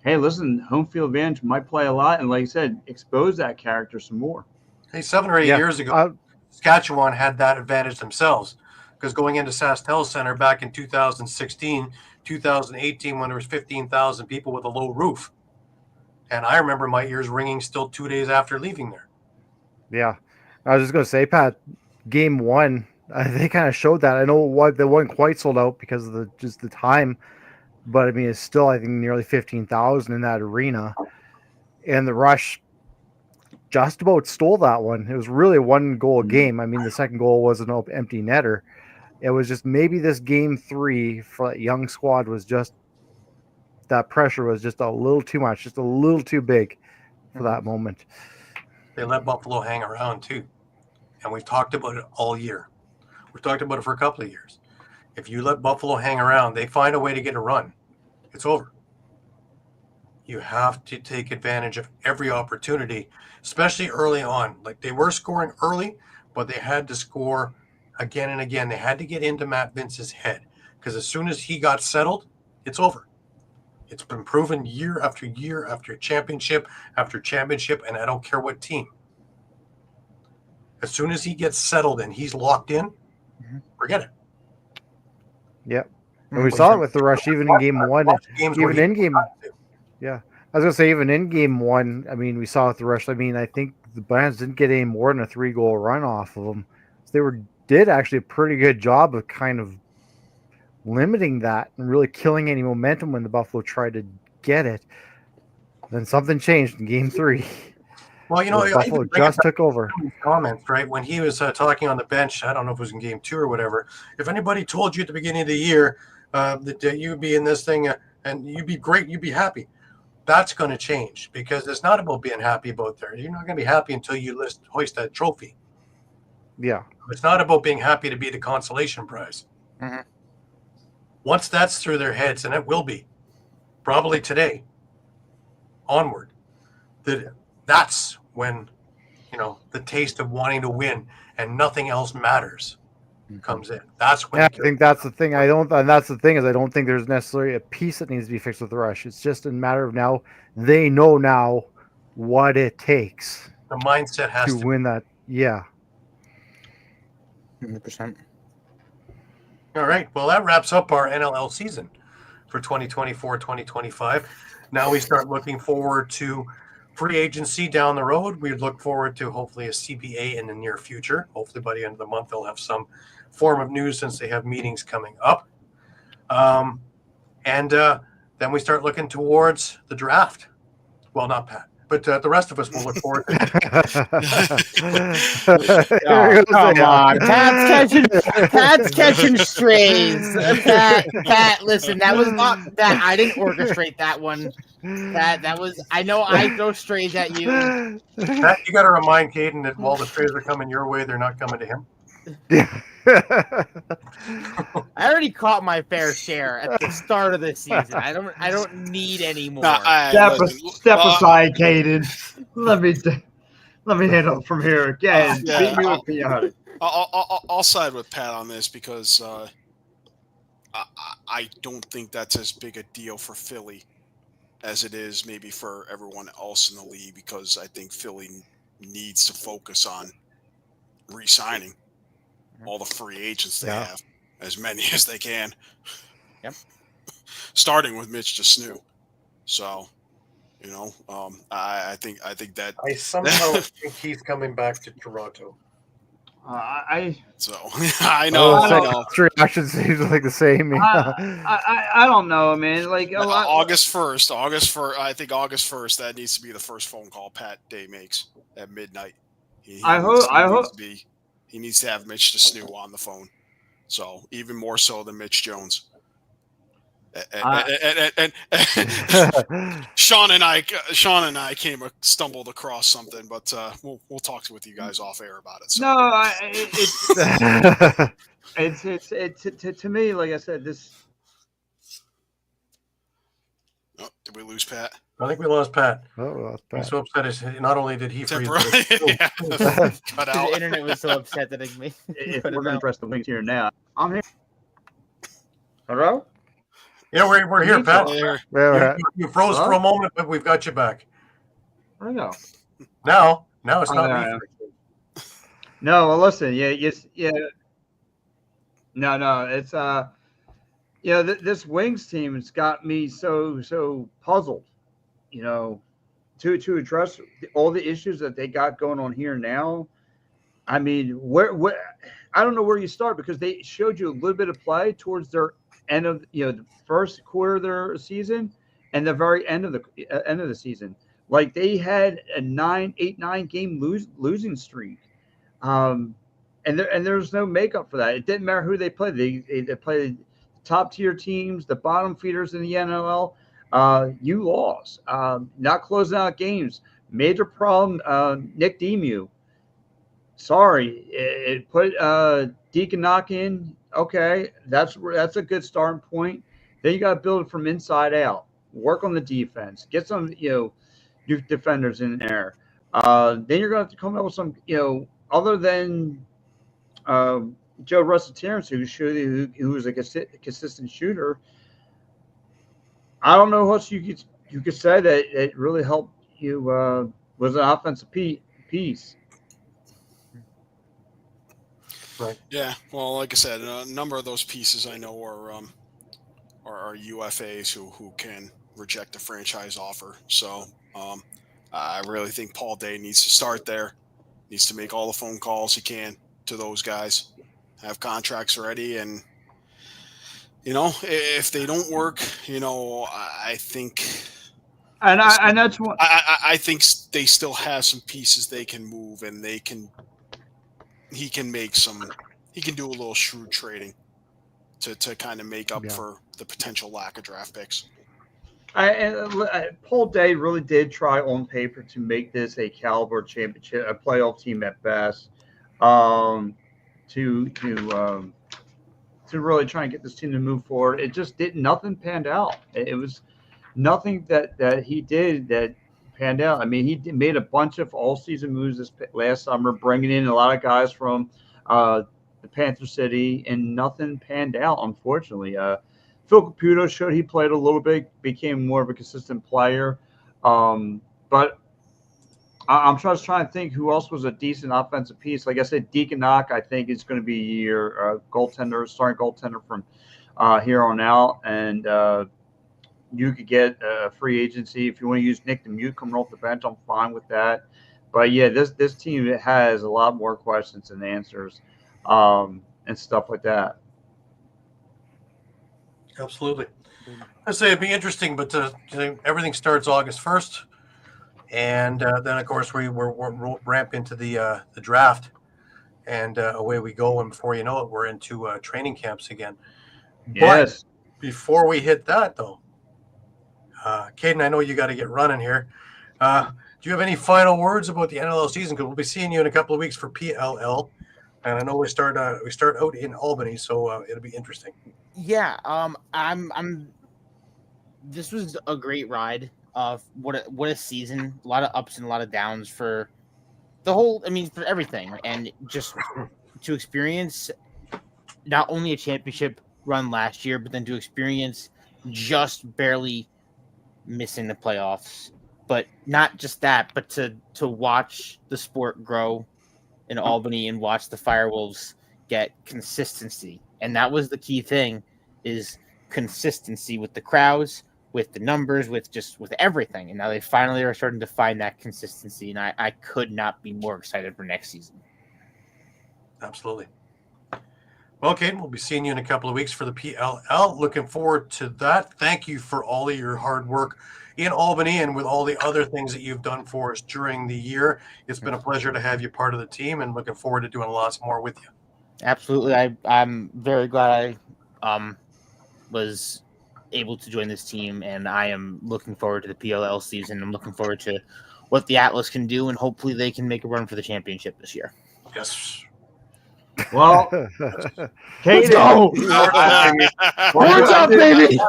Hey, listen, home field advantage might play a lot, and like I said, expose that character some more. Hey, 7 or 8 years ago, Saskatchewan had that advantage themselves, because going into SaskTel Center back in 2016, 2018, when there was 15,000 people with a low roof, and I remember my ears ringing still 2 days after leaving there. Yeah, I was just going to say, Pat, Game 1, they kind of showed that. I know they weren't quite sold out because of the time, but I mean, it's still, I think, nearly 15,000 in that arena, and the Rush just about stole that one. It was really a 1-goal game. I mean, the second goal was an empty netter. It was just maybe this Game 3 for that young squad was just, that pressure was just a little too much, just a little too big for that moment. They let Buffalo hang around too, and we've talked about it all year. We've talked about it for a couple of years. If you let Buffalo hang around, they find a way to get a run. It's over. You have to take advantage of every opportunity, especially early on. Like, they were scoring early, but they had to score again and again. They had to get into Matt Vince's head, because as soon as he got settled, it's over. It's been proven year after year after championship after championship, and I don't care what team. As soon as he gets settled and he's locked in, forget it. Yep. And we saw it with the Rush even in Game 1. Even in Game, yeah. I was going to say, even in Game 1, I mean, we saw with the Rush. I mean, I think the Bandits didn't get any more than a 3-goal run off of them. So they did actually a pretty good job of kind of limiting that and really killing any momentum when the Buffalo tried to get it. Then something changed in Game 3. Well, you know, Buffalo just took over. Comments, right? When he was talking on the bench, I don't know if it was in Game 2 or whatever. If anybody told you at the beginning of the year that you'd be in this thing and you'd be great, you'd be happy, that's going to change, because it's not about being happy about there. You're not going to be happy until you hoist that trophy. Yeah. It's not about being happy to be the consolation prize. Mm-hmm. Once that's through their heads, and it will be, probably today, onward, that's when, you know, the taste of wanting to win and nothing else matters comes in. That's when. Yeah, I think that's the thing. That's the thing, is I don't think there's necessarily a piece that needs to be fixed with the Rush. It's just a matter of now they know now what it takes. The mindset has to win that. Yeah. 100%. All right. Well, that wraps up our NLL season for 2024-2025. Now we start looking forward to free agency down the road. We look forward to hopefully a CBA in the near future. Hopefully by the end of the month, they'll have some form of news since they have meetings coming up. And then we start looking towards the draft. Well, not Pat, but the rest of us will look forward to it. Oh, come on, Pat's catching strays. Pat, listen, that was not that. I didn't orchestrate that one. That was. I know I throw strays at you. Pat, you got to remind Caden that while the strays are coming your way, they're not coming to him. Yeah. I already caught my fair share at the start of the season. I don't need any more. Step aside, Caden. Let me handle it from here again. Beat me with chaotic. I'll side with Pat on this because I don't think that's as big a deal for Philly as it is maybe for everyone else in the league, because I think Philly needs to focus on re-signing all the free agents they have, as many as they can. Yep. Starting with Mitch DeSnew. So, I think that I somehow think he's coming back to Toronto. I know. Reaction seems like the same. I don't know, man. Like August 1st. I think August 1st. That needs to be the first phone call Pat Day makes at midnight. He needs to have Mitch DeSnew on the phone. So even more so than Mitch Jones. And Shawn and I stumbled across something, but we'll talk with you guys off air about it. So. No, it's to me, like I said, this. Oh, did we lose Pat? I think we lost Pat. Oh, He's so upset. Not only did he freeze, cut out. The internet was so upset that if we're going to press the links here now. I'm here. Hello? Yeah, we're here, Pat. You froze for a moment, but we've got you back. I know. Now it's not me. No, well, listen, yeah. No, it's this Wings team has got me so puzzled, to address all the issues that they got going on here now. I mean, where I don't know where you start, because they showed you a little bit of play towards their end of the first quarter of their season and the very end of the season. Like they had a 9 game losing streak, and there's no makeup for that. It didn't matter who they played. They played top tier teams, the bottom feeders in the NLL. You lost. Not closing out games. Major problem. Nick Demu. Sorry, it put Deacon Knock in. Okay, that's a good starting point. Then you got to build it from inside out. Work on the defense. Get some new defenders in there. Then you're going to have to come up with some other than Joe Russell Terrence, who was a consistent shooter. I don't know what you could say that it really helped you was an offensive piece. Right. Yeah. Well, like I said, a number of those pieces I know are UFAs who can reject a franchise offer. So I really think Paul Day needs to start there. Needs to make all the phone calls he can to those guys. Have contracts ready, and if they don't work, I think. And that's what I think they still have some pieces they can move, and he can do a little shrewd trading to kind of make up for the potential lack of draft picks. Paul Day really did try on paper to make this a caliber championship, a playoff team at best, to really try and get this team to move forward. It just nothing panned out. It was nothing that he did that panned out. I mean, he made a bunch of all-season moves this last summer, bringing in a lot of guys from the Panther City, and nothing panned out, unfortunately. Phil Caputo showed he played a little bit, became more of a consistent player. But I'm just trying to think who else was a decent offensive piece. Like I said, Deacon Knock, I think, is going to be your goaltender, starting goaltender from here on out. And you could get a free agency. If you want to use Nick Demute coming off the bench, I'm fine with that. But, yeah, this team has a lot more questions than answers and stuff like that. Absolutely. I say it'd be interesting, but everything starts August 1st. And then, of course, we'll ramp into the draft, and away we go. And before you know it, we're into training camps again. Yes. But before we hit that, though, Caden, I know you got to get running here. Do you have any final words about the NLL season? Because we'll be seeing you in a couple of weeks for PLL, and I know we start out in Albany, so it'll be interesting. Yeah, This was a great ride. What a season! A lot of ups and a lot of downs for the whole. I mean, for everything, and just to experience not only a championship run last year, but then to experience just barely missing the playoffs. But not just that, but to watch the sport grow in Albany and watch the Firewolves get consistency, and that was the key thing: is consistency with the crowds, with the numbers, with everything. And now they finally are starting to find that consistency. And I could not be more excited for next season. Absolutely. Well, Caden, we'll be seeing you in a couple of weeks for the PLL. Looking forward to that. Thank you for all of your hard work in Albany and with all the other things that you've done for us during the year. It's been a pleasure to have you part of the team, and looking forward to doing lots more with you. Absolutely. I'm very glad I was able to join this team, and I am looking forward to the PLL season. I'm looking forward to what the Atlas can do, and hopefully they can make a run for the championship this year. Yes. Well, Caden, What's up, baby?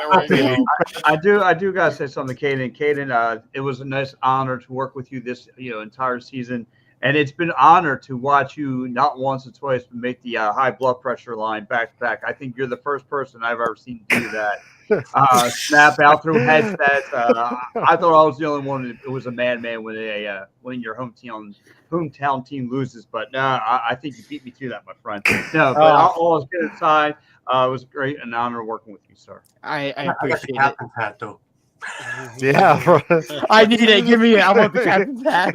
I do gotta say something, Caden. Caden, it was a nice honor to work with you this entire season, and it's been an honor to watch you not once or twice but make the high blood pressure line back to back. I think you're the first person I've ever seen do that. Snap out through headsets. I thought I was the only one that was a madman when your hometown team loses, but no, I think you beat me to that, my friend. No, but all is good aside. It was great and an honor working with you, sir. I I got the appreciate it. captain's hat, though. Yeah. I need it. Give me it. I want the captain's hat.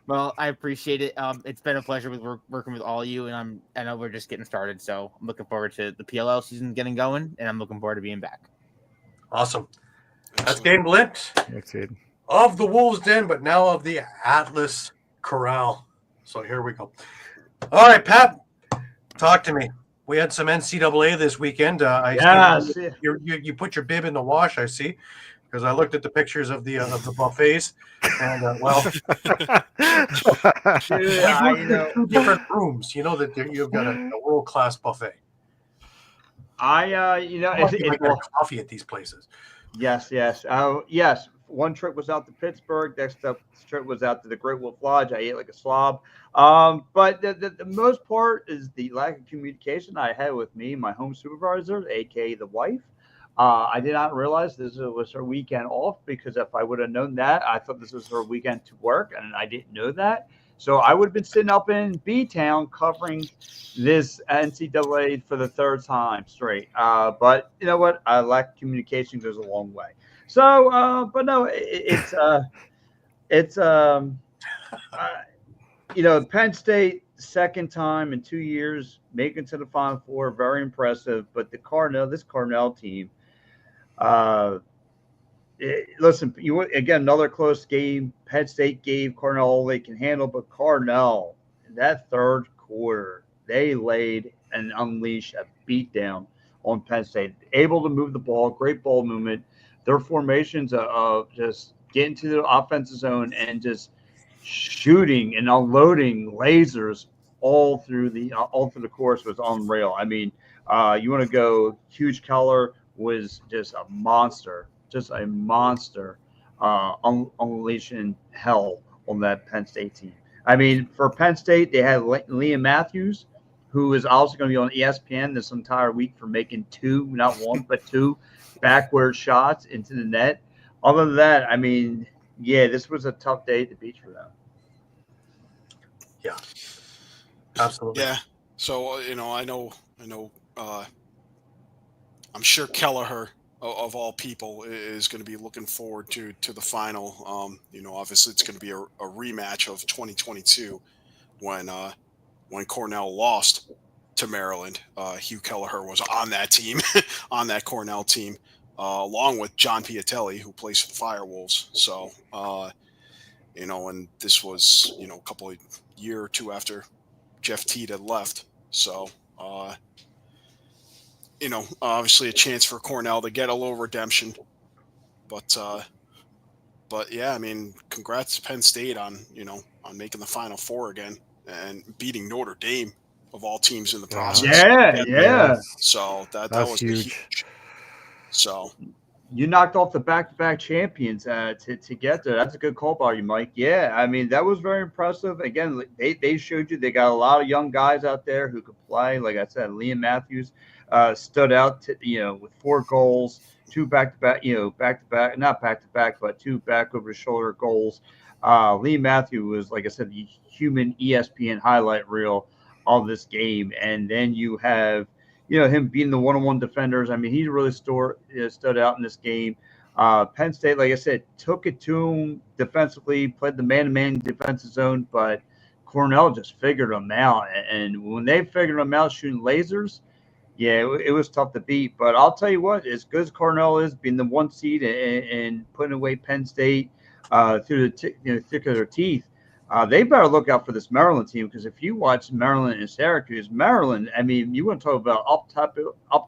Well, I appreciate it. It's been a pleasure working with all of you, and I know we're just getting started, so I'm looking forward to the PLL season getting going, and I'm looking forward to being back. Awesome. That's Caden Balint Thanks, Aiden. of the Wolves Den, but now of the Atlas Corral. So here we go. All right, Pat, talk to me. We had some NCAA this weekend. You put your bib in the wash, I see, because I looked at the pictures of the buffets, and two different rooms. You know that you've got a world-class buffet. It's Coffee at these places. Yes. Yes. One trip was out to Pittsburgh. Next trip was out to the Great Wolf Lodge. I ate like a slob. But the most part is the lack of communication I had with me, my home supervisor, aka the wife. I did not realize this was her weekend off, because if I would have known that, I thought this was her weekend to work, and I didn't know that. So I would have been sitting up in B-Town covering this NCAA for the third time straight. But you know what? Lack of communication goes a long way. So, but no, Penn State, second time in 2 years, making to the Final Four, very impressive. But this Cornell team, listen, another close game. Penn State gave Cornell all they can handle, but Cornell, in that third quarter, they laid and unleashed a beatdown on Penn State. Able to move the ball, great ball movement. Their formations of just getting to the offensive zone and just shooting and unloading lasers all through the course was unreal. I mean, you want to go, Huge Keller was just a monster, unleashing hell on that Penn State team. I mean, for Penn State, they had Liam Matthews, who is also going to be on ESPN this entire week for making two, not one, but two backward shots into the net. Other than that, I mean, Yeah, this was a tough day at the beach for them. Yeah, absolutely. Yeah. So I know. I'm sure Kelleher, of all people, is going to be looking forward to the final. Obviously it's going to be a rematch of 2022 when Cornell lost to Maryland. Hugh Kelleher was on that team, on that Cornell team, along with John Piatelli, who plays for the Firewolves. So, and this was, a couple of year or two after Jeff Teed had left. So, obviously a chance for Cornell to get a little redemption, but yeah, I mean, congrats to Penn State on making the Final Four again and beating Notre Dame of all teams in the process. Yeah. So that was huge. So you knocked off the back-to-back champions to get there. That's a good call by you, Mike. Yeah, I mean, that was very impressive. Again, they showed you they got a lot of young guys out there who could play. Like I said, Liam Matthews stood out, with 4 goals, 2 back-to-back, back-to-back, not back-to-back, but 2 back-over-the-shoulder goals. Liam Matthews was, like I said, the human ESPN highlight reel of this game. And then you have him being the one-on-one defenders. I mean, he really stood out in this game. Penn State, like I said, took it to him defensively, played the man-to-man defensive zone, but Cornell just figured them out. And when they figured them out shooting lasers, yeah, it was tough to beat. But I'll tell you what, as good as Cornell is, being the 1 seed and putting away Penn State through the thick of their teeth, they better look out for this Maryland team, because if you watch Maryland and Syracuse, Maryland, I mean, you want to talk about up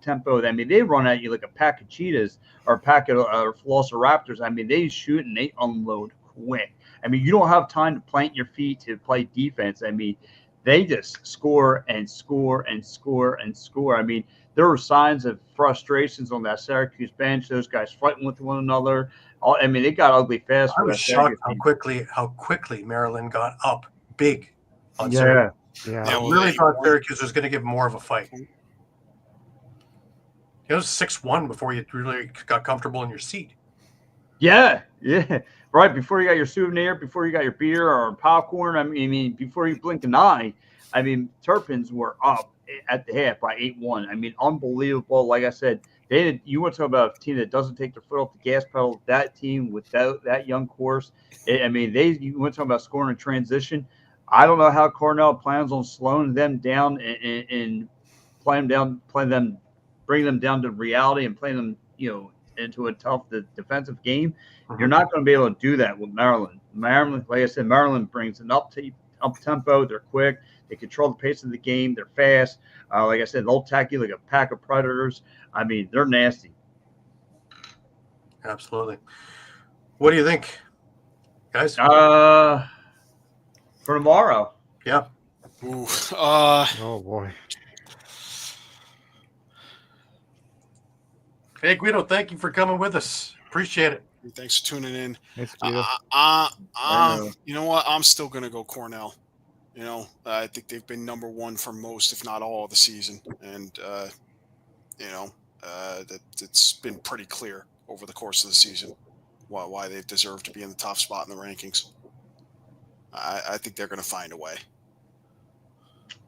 tempo. I mean, they run at you like a pack of cheetahs or a pack of velociraptors. I mean, they shoot and they unload quick. I mean, you don't have time to plant your feet to play defense. I mean, they just score and score and score and score. I mean, there were signs of frustrations on that Syracuse bench. Those guys fighting with one another. I mean, it got ugly fast. I was shocked how quickly Maryland got up big on Syracuse. Yeah. I really thought Syracuse was going to give more of a fight. It was 6-1 before you really got comfortable in your seat. Yeah. Right before you got your souvenir, before you got your beer or popcorn. I mean, before you blinked an eye. I mean, Terrapins were up at the half by 8-1. I mean, unbelievable. Like I said, you want to talk about a team that doesn't take their foot off the gas pedal. That team without that young course, you want to talk about scoring in transition. I don't know how Cornell plans on slowing them down and bring them down to reality and playing them, into a tough defensive game. Mm-hmm. You're not going to be able to do that with Maryland. Maryland, like I said, Maryland brings an up tempo. They're quick. They control the pace of the game. They're fast. Like I said, they'll attack you like a pack of predators. I mean, they're nasty. Absolutely. What do you think, guys? For tomorrow. Yeah. Ooh, oh boy. Hey Guido, thank you for coming with us. Appreciate it. Thanks for tuning in. Thanks, Guido. You know what? I'm still gonna go Cornell. I think they've been number 1 for most, if not all, of the season, and that it's been pretty clear over the course of the season why they've deserved to be in the top spot in the rankings. I think they're going to find a way.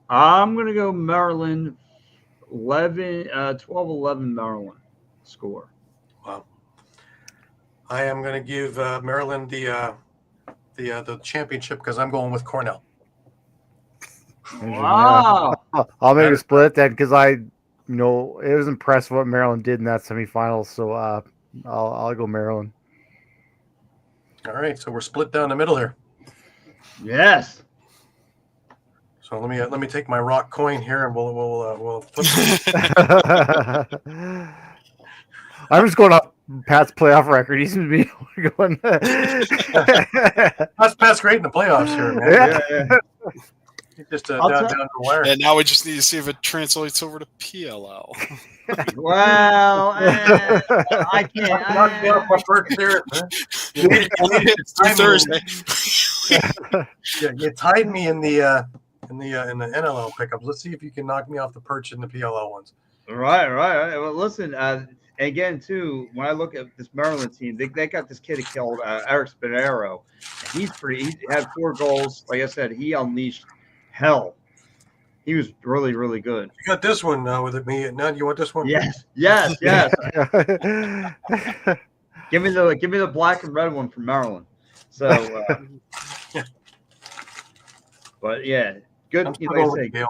I'm going to go Maryland 12-11 Maryland score. Wow. I am going to give Maryland the championship because I'm going with Cornell. Wow. I'll maybe split then because it was impressive what Maryland did in that semifinal. So I'll go Maryland. All right, so we're split down the middle here. Yes. So let me take my rock coin here and we'll flip. I'm just going off Pat's playoff record. He seems to be going. Pat's great in the playoffs here, man. Yeah. Just down the wire. And now we just need to see if it translates over to PLL. Well, I can't. Knock me off my perch there. It's Thursday. You tied me in the NLL pickups. Let's see if you can knock me off the perch in the PLL ones. Right. Well, listen, again, too, when I look at this Maryland team, they got this kid called Eric Spinero. He had 4 goals. Like I said, he unleashed hell. He was really, really good. You got this one now with me. Now you want this one? Yes. Give me the black and red one from Maryland. So, but yeah, good. I'm You still know, going like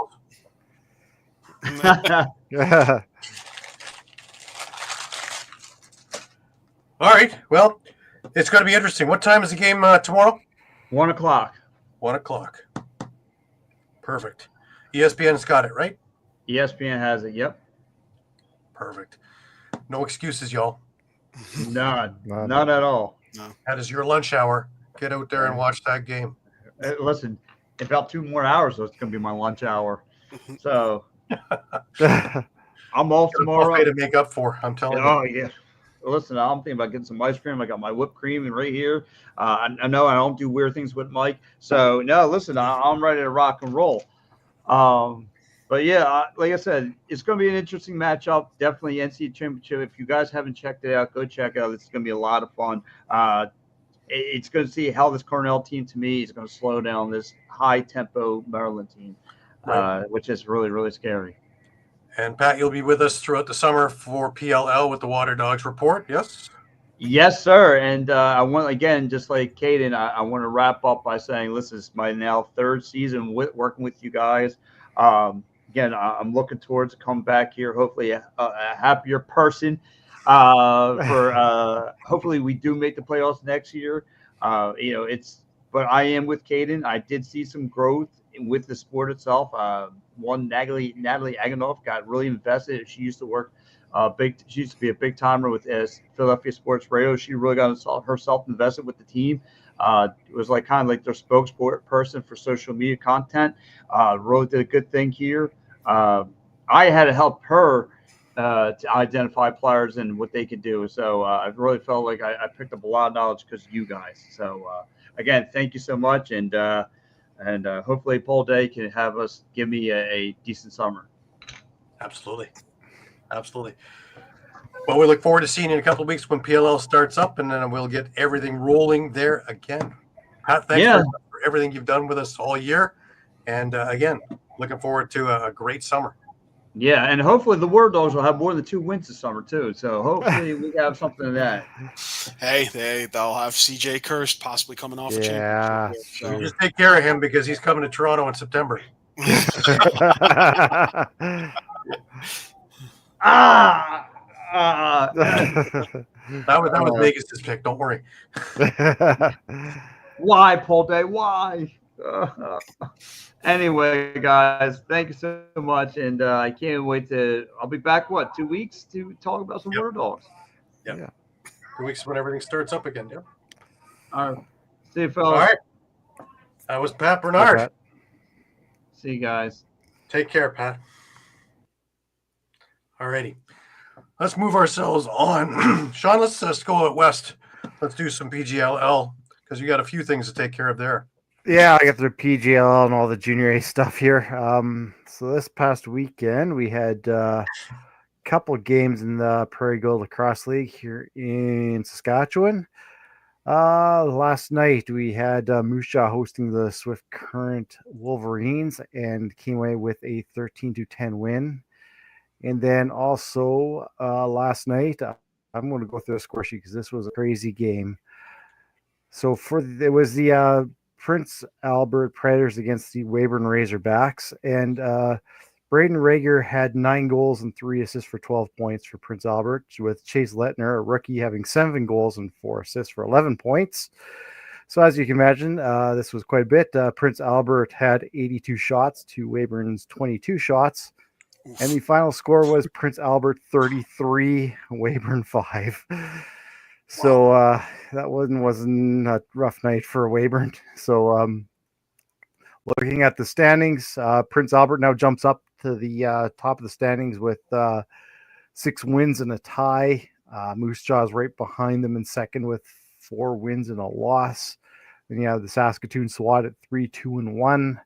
with I Yeah. All right. Well, it's going to be interesting. What time is the game tomorrow? 1 o'clock. 1 o'clock. Perfect. ESPN's got it, right? ESPN has it. Yep. Perfect. No excuses, y'all. None at all. That is your lunch hour. Get out there and watch that game. Listen, in about 2 more hours, it's going to be my lunch hour. So I'm off Got a tomorrow. buffet to make up for. I'm telling you. Oh yeah. Listen, I'm thinking about getting some ice cream. I got my whipped cream and right here. I know I don't do weird things with Mike. So no, listen, I'm ready to rock and roll. But yeah, like I said, it's going to be an interesting matchup. Definitely NCAA championship. If you guys haven't checked it out, go check it out. It's going to be a lot of fun. It's going to see how this Cornell team, to me, is going to slow down this high tempo Maryland team, which is really, really scary. And Pat, you'll be with us throughout the summer for PLL with the Water Dogs report. Yes. Yes, sir. And I want, again, just like Caden, I want to wrap up by saying, listen, it's my now 3rd season working with you guys. Again, I'm looking towards to come back here, hopefully a happier person. Hopefully we do make the playoffs next year. But I am with Caden. I did see some growth with the sport itself. Natalie Aganoff got really invested. She used to work she used to be a big timer with Philadelphia Sports Radio. She really got herself invested with the team. It was kind of like their spokesperson for social media content. Really did a good thing here. I had to help her to identify players and what they could do. So I really felt like I picked up a lot of knowledge because of you guys. So again, thank you so much. And hopefully Paul Day can give me a decent summer. Absolutely. Well, we look forward to seeing you in a couple of weeks when PLL starts up, and then we'll get everything rolling there again. Pat, thanks for everything you've done with us all year. And again, looking forward to a great summer. Yeah, and hopefully the War Dogs will have more than 2 wins this summer too. So hopefully we have something of that. Hey, they'll have CJ Kirst possibly coming off a championship. So just take care of him because he's coming to Toronto in September. That was Vegas' pick. Don't worry. Why, Paul Day? Why? Anyway, guys, thank you so much, and I can't wait I'll be back. 2 weeks to talk about some War Dogs. Yeah. 2 weeks when everything starts up again. Yeah. All right. See you, fellas. All right. That was Pat Bernard. Pat. See you guys. Take care, Pat. All righty. Let's move ourselves on. Shawn, let's go out west. Let's do some PGLL because you got a few things to take care of there. Yeah, I got the PGLL and all the Junior A stuff here. So this past weekend, we had a couple games in the Prairie Gold Lacrosse League here in Saskatchewan. Last night, we had Moose Jaw hosting the Swift Current Wolverines and came away with a 13-10 win. And then also last night, I'm going to go through the score sheet because this was a crazy game. So it was the Prince Albert Predators against the Weyburn Razorbacks, and Braden Rager had 9 goals and 3 assists for 12 points for Prince Albert, with Chase Lettner, a rookie, having 7 goals and 4 assists for 11 points. So as you can imagine, this was quite a bit. Prince Albert had 82 shots to Weyburn's 22 shots. And the final score was Prince Albert 33, Weyburn 5. So that wasn't a rough night for Weyburn. So looking at the standings, Prince Albert now jumps up to the top of the standings with 6 wins and a tie. Moose Jaw is right behind them in second with 4 wins and a loss. Then you have the Saskatoon SWAT at 3-2-1.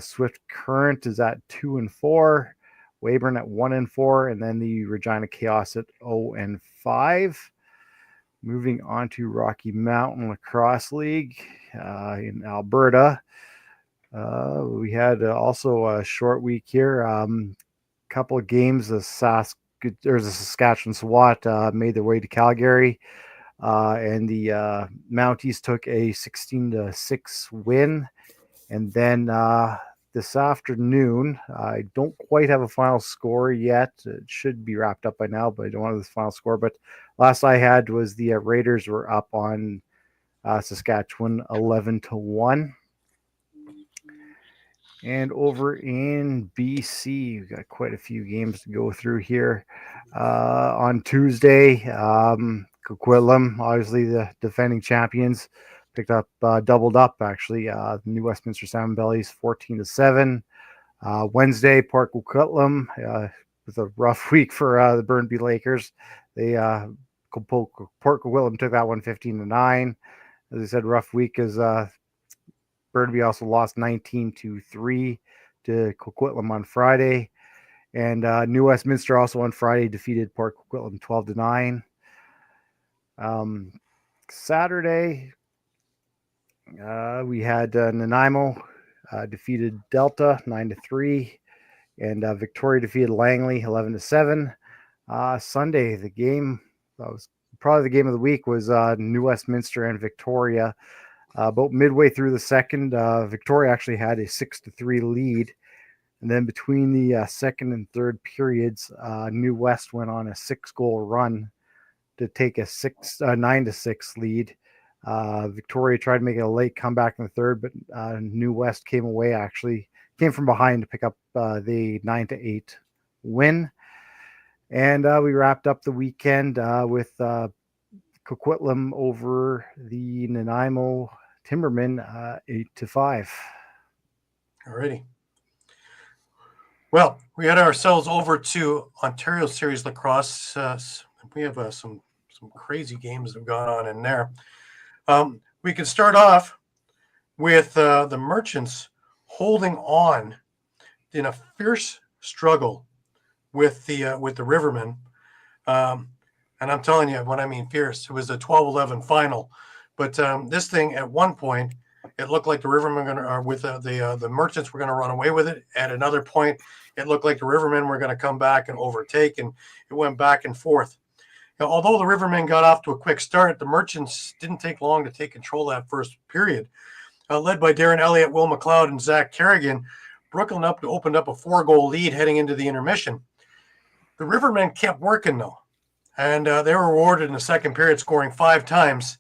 Swift Current is at 2-4. Weyburn at 1-4, and then the Regina Chaos at 0-5. Moving on to Rocky Mountain Lacrosse League in Alberta. We had also a short week here. Couple of games. The Saskatchewan SWAT made their way to Calgary, and the Mounties took a 16-6 win. And then this afternoon, I don't quite have a final score yet. It should be wrapped up by now, but I don't have the final score. But last I had was the Raiders were up on Saskatchewan 11-1. And over in BC, we've got quite a few games to go through here. On Tuesday, Coquitlam, obviously the defending champions, picked up, doubled up actually. The New Westminster Salmon Bellies 14-7. Wednesday, Port Coquitlam, with a rough week for the Burnaby Lakers. Port Coquitlam took that one 15-9. As I said, rough week as Burnaby also lost 19-3 to Coquitlam on Friday. And New Westminster also on Friday defeated Port Coquitlam 12-9. Saturday, we had Nanaimo defeated Delta 9-3, and Victoria defeated Langley 11-7. Sunday, the game that was probably the game of the week was New Westminster and Victoria. About midway through the second, Victoria actually had a 6-3 lead. And then between the second and third periods, New West went on a 6-goal run to take a 9-6 lead. Victoria tried to make a late comeback in the third, but New West came from behind to pick up the 9-8 win. And we wrapped up the weekend with Coquitlam over the Nanaimo Timbermen 8-5. Alrighty. Well, we had ourselves over to Ontario Series Lacrosse. We have some crazy games that have gone on in there. We could start off with the Merchants holding on in a fierce struggle with the Rivermen. And I'm telling you, when I mean fierce, it was a 12-11 final. But this thing, at one point, it looked like the Rivermen the Merchants were going to run away with it. At another point, it looked like the Rivermen were going to come back and overtake, and it went back and forth. Now, although the Rivermen got off to a quick start, the Merchants didn't take long to take control of that first period. Led by Darren Elliott, Will McLeod, and Zach Kerrigan, Brooklyn opened up a 4-goal lead heading into the intermission. The Rivermen kept working, though. And they were rewarded in the second period, scoring 5 times,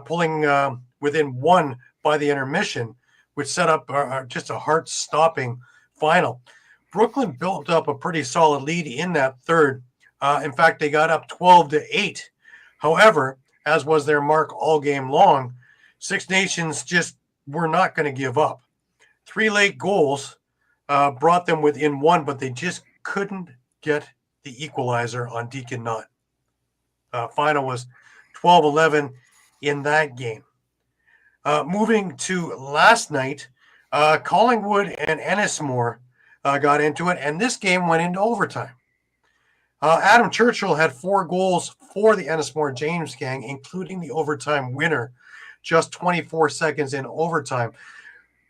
pulling within 1 by the intermission, which set up just a heart-stopping final. Brooklyn built up a pretty solid lead in that third. In fact, they got up 12-8. However, as was their mark all game long, Six Nations just were not going to give up. 3 late goals brought them within 1, but they just couldn't get the equalizer on Deacon Knott. Final was 12-11 in that game. Moving to last night, Collingwood and Ennismore got into it, and this game went into overtime. Adam Churchill had 4 goals for the Ennismore James gang, including the overtime winner, just 24 seconds in overtime.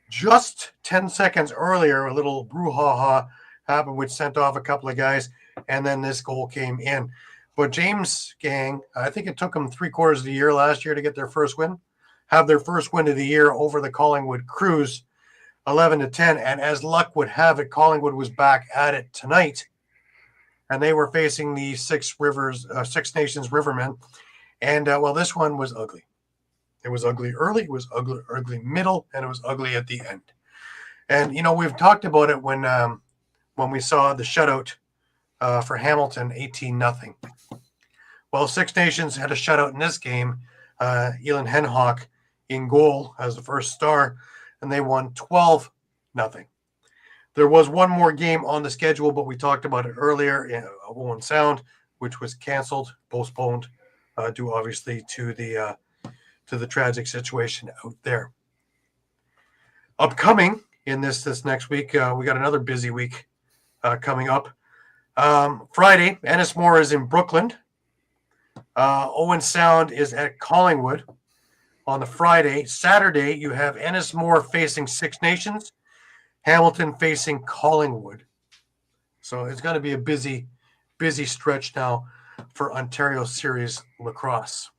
Just 10 seconds earlier, a little brouhaha happened, which sent off a couple of guys, and then this goal came in. But James gang, I think it took them 3/4 of the year last year to get their first win, have their first win of the year over the Collingwood Cruise, 11-10. And as luck would have it, Collingwood was back at it tonight, and they were facing the Six Nations Rivermen. And well, this one was ugly. It was ugly early, it was ugly middle, and it was ugly at the end. And we've talked about it when we saw the shutout for Hamilton, 18-0. Well, Six Nations had a shutout in this game. Elon Henhock in goal as the first star, and they won 12-0. There was one more game on the schedule, but we talked about it earlier in Owen Sound, which was canceled, postponed, due obviously to the tragic situation out there. Upcoming in this next week, we got another busy week coming up. Friday, Ennismore is in Brooklyn. Owen Sound is at Collingwood on the Friday. Saturday, you have Ennismore facing Six Nations, Hamilton facing Collingwood. So it's going to be a busy stretch now for Ontario Series Lacrosse.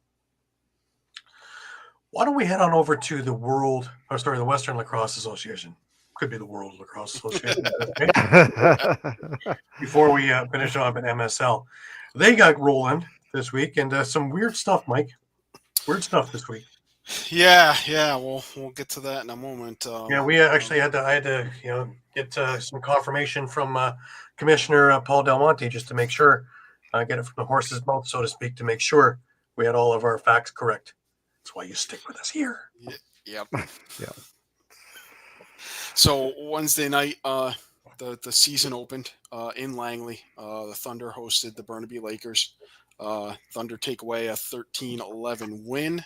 Why don't we head on over to the Western Lacrosse Association? Could be the World Lacrosse Association before we finish off at MSL. They got rolling this week, and some weird stuff, Mike. Weird stuff this week. Yeah. We'll get to that in a moment. Yeah, we actually had to get some confirmation from Commissioner Paul Del Monte just to make sure, get it from the horse's mouth, so to speak, to make sure we had all of our facts correct. That's why you stick with us here. Yep. Yeah. So Wednesday night, the season opened in Langley. The Thunder hosted the Burnaby Lakers. Thunder take away a 13-11 win.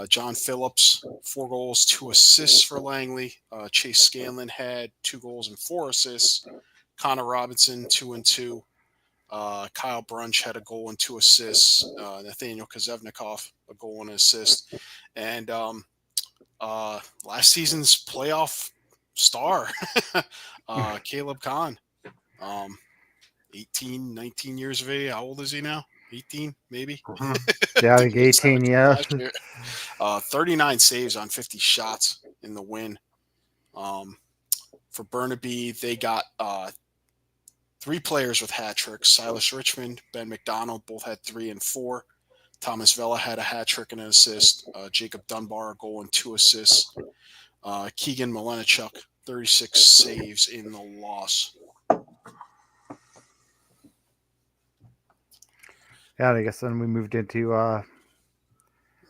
John Phillips, 4 goals, 2 assists for Langley. Chase Scanlon had 2 goals and 4 assists. Connor Robinson, 2 and 2. Kyle Brunch had a goal and 2 assists. Nathaniel Kozevnikov, a goal and an assist. And last season's playoff star, Caleb Kahn, 18, 19 years of age. How old is he now? 18, maybe? Mm-hmm. Yeah, I think 18, yeah. 39 saves on 50 shots in the win. For Burnaby, they got 3 players with hat tricks. Silas Richmond, Ben McDonald, both had 3 and 4. Thomas Vella had a hat trick and an assist. Jacob Dunbar, a goal and 2 assists. Keegan Malenichuk, 36 saves in the loss. Yeah, I guess then we moved into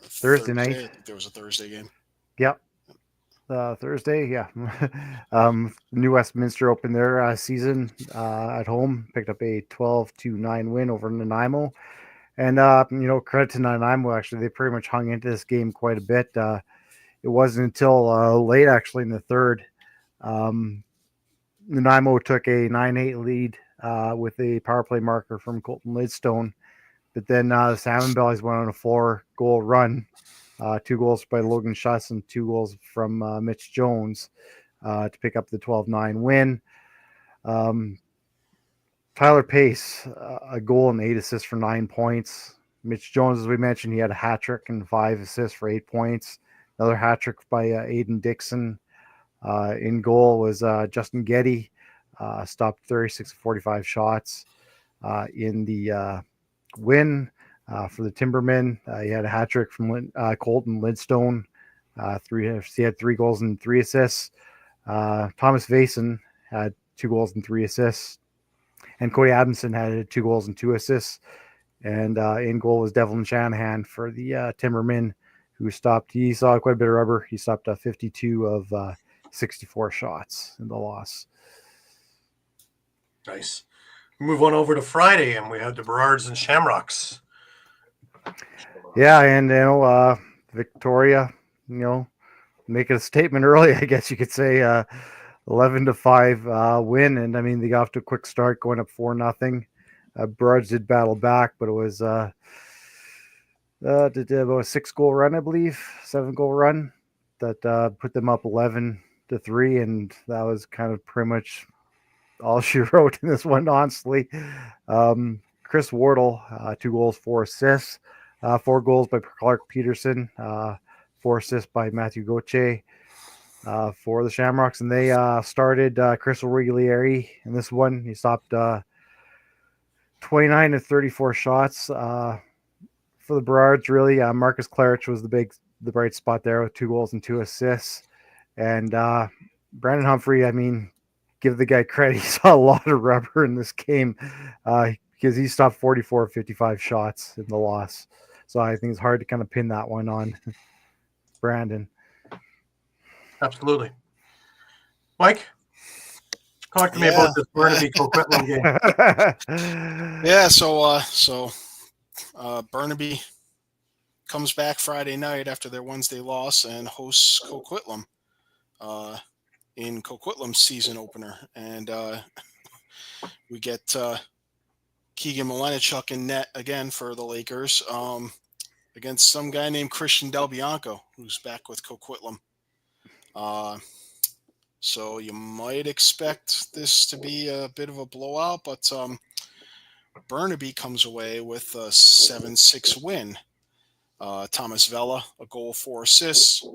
Thursday night. I think there was a Thursday game. Yep. Thursday, yeah. New Westminster opened their season at home, picked up a 12-9 win over Nanaimo. And, credit to Nanaimo, actually. They pretty much hung into this game quite a bit. It wasn't until late, actually, in the third. Nanaimo took a 9-8 lead with a power play marker from Colton Lidstone. But then the Salmon Bellies went on a 4-goal run. 2 goals by Logan Schuss and 2 goals from Mitch Jones to pick up the 12-9 win. Tyler Pace, a goal and 8 assists for 9 points. Mitch Jones, as we mentioned, he had a hat trick and 5 assists for 8 points. Another hat trick by Aiden Dixon. In goal was Justin Getty, stopped 36-45 shots in the win. For the Timbermen, he had a hat trick from Colton Lidstone. He had 3 goals and 3 assists. Thomas Vason had 2 goals and 3 assists. And Cody Adamson had 2 goals and 2 assists. And in goal was Devlin Shanahan for the Timbermen, who he saw quite a bit of rubber. He stopped 52 of 64 shots in the loss. Nice. Move on over to Friday, and we have the Burrards and Shamrocks. Yeah, and Victoria, making a statement early, I guess you could say, 11-5 win, and I mean they got off to a quick start, going up 4-0. Burrards did battle back, but it was about a 6-goal run, I believe, 7-goal run that put them up 11-3, and that was kind of pretty much all she wrote in this one, honestly. Chris Wardle, 2 goals, 4 assists. 4 goals by Clark Peterson, 4 assists by Matthew Gauthier for the Shamrocks. And they started Chris Origlieri in this one. He stopped 29-34 shots for the Burrards, really. Marcus Clarich was the bright spot there with 2 goals and 2 assists. And Brandon Humphrey, I mean, give the guy credit. He saw a lot of rubber in this game because he stopped 44 of 55 shots in the loss. So I think it's hard to kind of pin that one on Brandon. Absolutely. Mike, talk to me about this Burnaby Coquitlam game. Yeah, so Burnaby comes back Friday night after their Wednesday loss and hosts Coquitlam in Coquitlam's season opener. And we get Keegan Mladic in net again for the Lakers against some guy named Christian Del Bianco, who's back with Coquitlam. So you might expect this to be a bit of a blowout, but Burnaby comes away with a 7-6 win. Thomas Vella, a goal, 4 assists.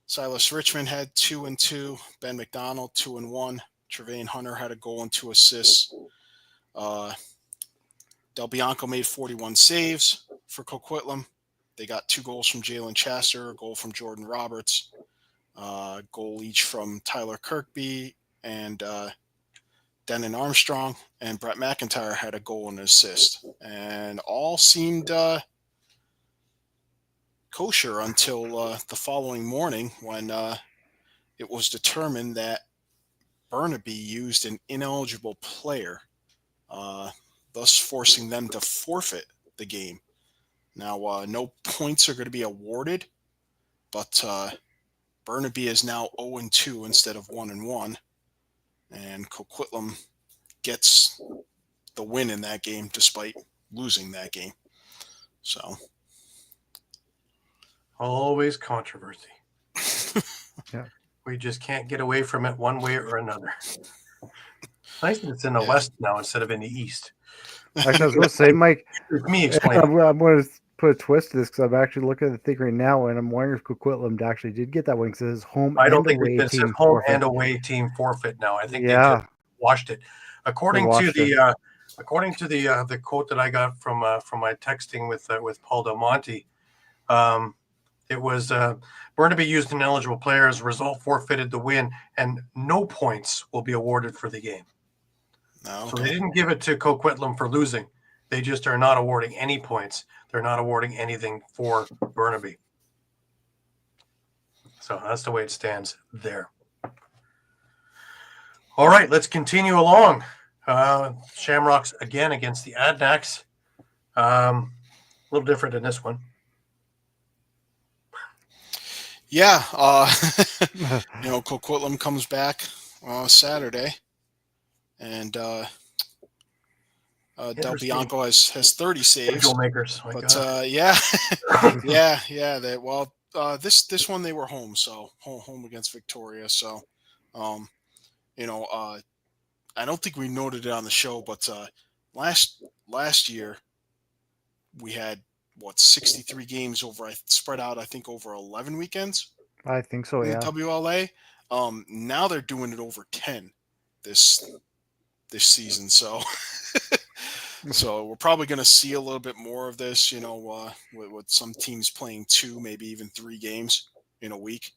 Silas Richmond had 2 and 2. Ben McDonald, 2 and 1. Trevane Hunter had a goal and 2 assists. Del Bianco made 41 saves for Coquitlam. They got 2 goals from Jalen Chester, a goal from Jordan Roberts, goal each from Tyler Kirkby and Denon Armstrong, and Brett McIntyre had a goal and an assist. And all seemed kosher until the following morning when it was determined that Burnaby used an ineligible player, thus forcing them to forfeit the game. Now, no points are going to be awarded, but Burnaby is now 0-2 instead of 1-1, and Coquitlam gets the win in that game despite losing that game. So, always controversy. Yeah. We just can't get away from it one way or another. Nice that it's in the West now instead of in the East. Actually, I was going to say, Mike, It's me explaining. I'm going to put a twist to this because I'm actually looking at the thing right now, and I'm wondering if Coquitlam actually did get that win because his home I don't and think away it's team his home forfeit. and away team forfeit now. I think they Yeah, just washed it. According washed to the quote that I got from my texting with Paul Del Monte, it was Burnaby used ineligible players. Result forfeited the win, and no points will be awarded for the game. no, So they didn't give it to Coquitlam for losing. They just are not awarding any points. They're not awarding anything for Burnaby. So that's the way it stands there. All right, let's continue along. Shamrocks again against the Adnaks. A little different in this one. yeah, Coquitlam comes back Saturday, and Del Bianco has 30 saves. Schedule makers. My But God. yeah. This one they were home, so home against Victoria. So, I don't think we noted it on the show, but last year we had 63 games spread out, I think, over 11 weekends. I think so. In Yeah. the WLA. Now they're doing it over 10 this season. So. So we're probably going to see a little bit more of this, with some teams playing 2, maybe even 3 games in a week.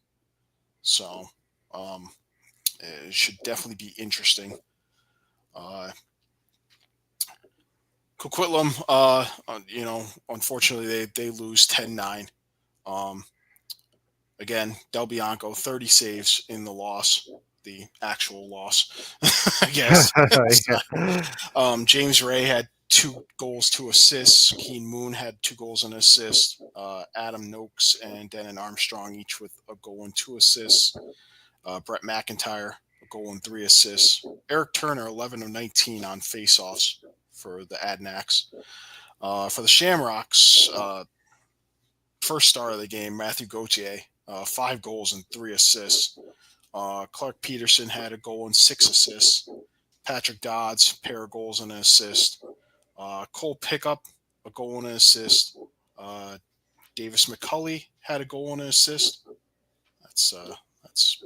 So it should definitely be interesting. Coquitlam, unfortunately they lose 10-9. Again, Del Bianco, 30 saves in the loss, the actual loss, I guess. James Ray had 2 goals, 2 assists. Keen Moon had 2 goals and an assist. Adam Noakes and Denon Armstrong each with a goal and 2 assists. Brett McIntyre, a goal and 3 assists. Eric Turner, 11 of 19 on faceoffs for the Adnaks. For the Shamrocks, first star of the game, Matthew Gauthier, 5 goals and 3 assists. Clark Peterson had a goal and 6 assists. Patrick Dodds, pair of goals and an assist. Cole Pickup, a goal and an assist. Davis McCulley had a goal and an assist. That's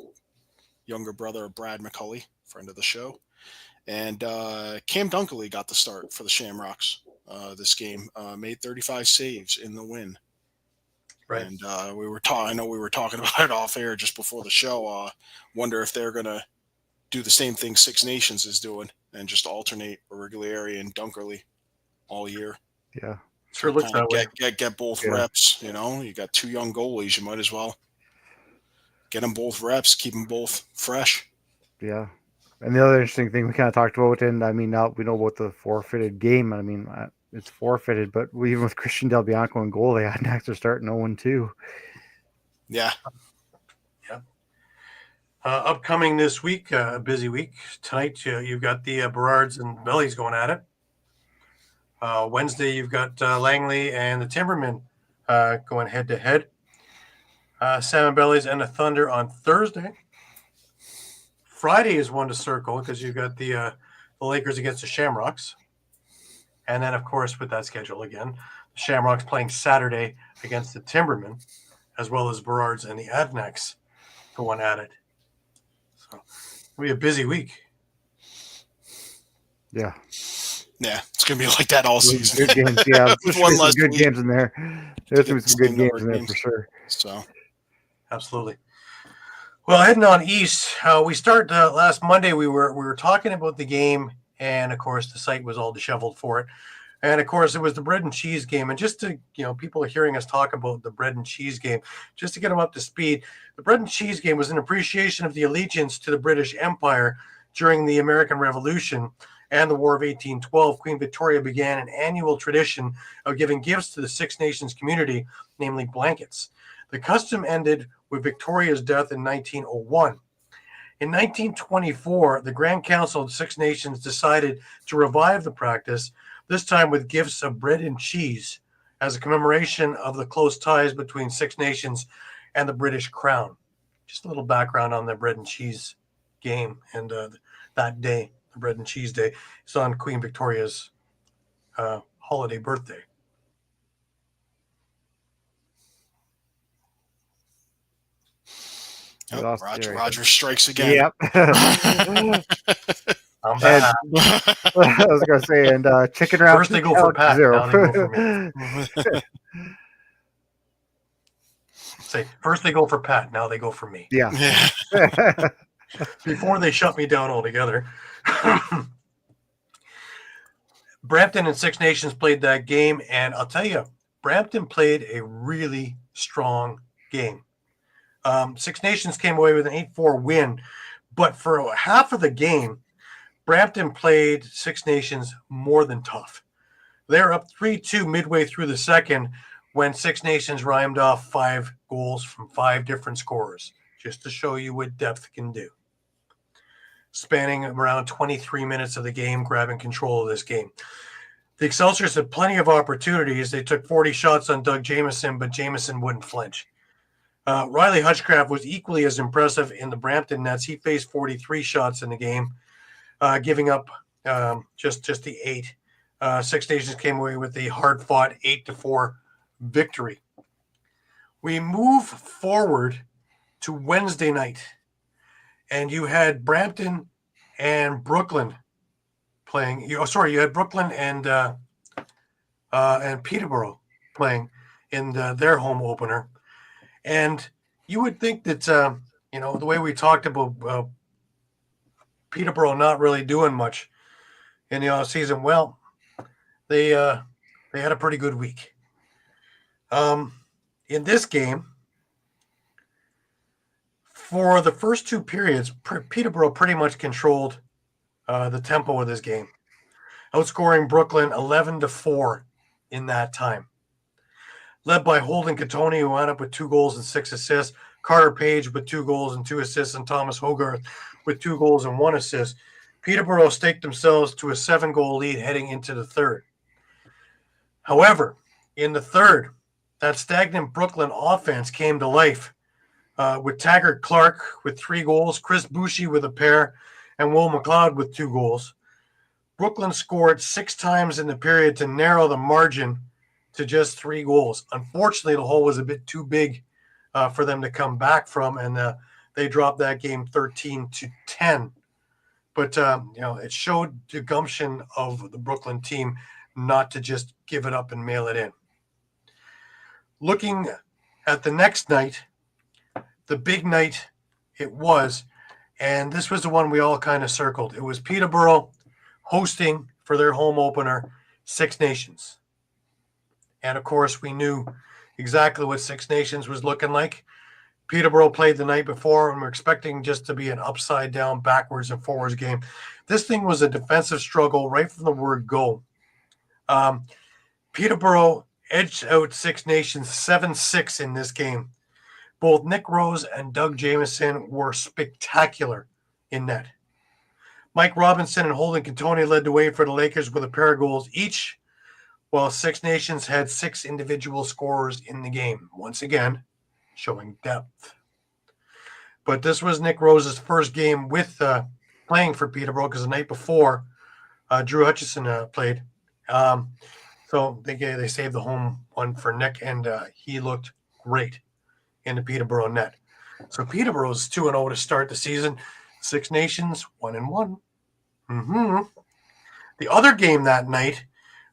younger brother of Brad McCulley, friend of the show. And Cam Dunkley got the start for the Shamrocks this game. Made 35 saves in the win. Right. And I know we were talking about it off air just before the show. Wonder if they're gonna do the same thing Six Nations is doing and just alternate Auriglia and Dunkerley all year. Yeah. Sure looks that way. Get both reps. You got 2 young goalies. You might as well get them both reps. Keep them both fresh. Yeah. And the other interesting thing we kind of talked about, and I mean, now we know about the forfeited game. I mean, it's forfeited, but even with Christian Del Bianco in goal, the Adnaks are starting 0-2. Yeah. Upcoming this week, a busy week. Tonight, you've got the Berards and Bellies going at it. Wednesday, you've got Langley and the Timbermen going head-to-head. Salmon Bellies and the Thunder on Thursday. Friday is one to circle because you've got the Lakers against the Shamrocks. And then, of course, with that schedule again, the Shamrocks playing Saturday against the Timbermen, as well as Berards and the Adnaks going at it. So it'll be a busy week. Yeah. Yeah, it's going to be like that all season. Good games. Yeah, With there's one some less good week. games in there. There's some good games number in of there games. for sure. So, Absolutely. Well, heading on east, we start last Monday. We were talking about the game, and of course, the site was all disheveled for it. And of course, it was the bread and cheese game. And just to, people are hearing us talk about the bread and cheese game, just to get them up to speed, the bread and cheese game was an appreciation of the allegiance to the British Empire during the American Revolution and the War of 1812. Queen Victoria began an annual tradition of giving gifts to the Six Nations community, namely blankets. The custom ended with Victoria's death in 1901. In 1924, the Grand Council of the Six Nations decided to revive the practice, this time with gifts of bread and cheese as a commemoration of the close ties between Six Nations and the British Crown. Just a little background on the bread and cheese game and that day, the bread and cheese day. It's on Queen Victoria's holiday birthday. oh, Roger strikes again. Yep. I'm back. I was gonna say, and chicken wrap. First they go for Pat, zero. now they go for me. Say, first they go for Pat, now they go for me. Yeah. Yeah. Before they shut me down altogether. Brampton and Six Nations played that game, and I'll tell you, Brampton played a really strong game. Six Nations came away with an 8-4 win, but for half of the game, Brampton played Six Nations more than tough. They're up 3-2 midway through the second when Six Nations rhymed off 5 goals from 5 different scorers, just to show you what depth can do. Spanning around 23 minutes of the game, grabbing control of this game. The Excelsiors had plenty of opportunities. They took 40 shots on Doug Jamieson, but Jamieson wouldn't flinch. Riley Hutchcraft was equally as impressive in the Brampton nets. He faced 43 shots in the game, giving up just the 8. Six Nations came away with the hard-fought 8-4 victory. We move forward to Wednesday night, and you had Brampton and Brooklyn playing. You had Brooklyn and Peterborough playing in their home opener. And you would think that, the way we talked about Peterborough not really doing much in the offseason, well, they had a pretty good week. In this game, for the first 2 periods, Peterborough pretty much controlled the tempo of this game, outscoring Brooklyn 11-4 in that time. Led by Holden Katoni, who wound up with 2 goals and 6 assists, Carter Page with 2 goals and 2 assists, and Thomas Hogarth with 2 goals and 1 assist. Peterborough staked themselves to a 7-goal lead heading into the third. However, in the third, that stagnant Brooklyn offense came to life with Taggart Clark with 3 goals, Chris Boucher with a pair, and Will McLeod with 2 goals. Brooklyn scored 6 times in the period to narrow the margin to just 3 goals. Unfortunately, the hole was a bit too big for them to come back from, and they dropped that game 13-10. But it showed the gumption of the Brooklyn team not to just give it up and mail it in. Looking at the next night, the big night it was, and this was the one we all kind of circled. It was Peterborough hosting for their home opener, Six Nations. And of course, we knew exactly what Six Nations was looking like. Peterborough played the night before, and we're expecting just to be an upside down, backwards and forwards game. This thing was a defensive struggle right from the word go. Peterborough edged out Six Nations 7-6 in this game. Both Nick Rose and Doug Jamieson were spectacular in net. Mike Robinson and Holden Cantone led the way for the Lakers with a pair of goals each, while Six Nations had 6 individual scorers in the game, once again showing depth. But this was Nick Rose's first game with playing for Peterborough, because the night before, Drew Hutchison played. So they saved the home one for Nick, and he looked great in the Peterborough net. So Peterborough's 2-0 to start the season. Six Nations 1-1. The other game that night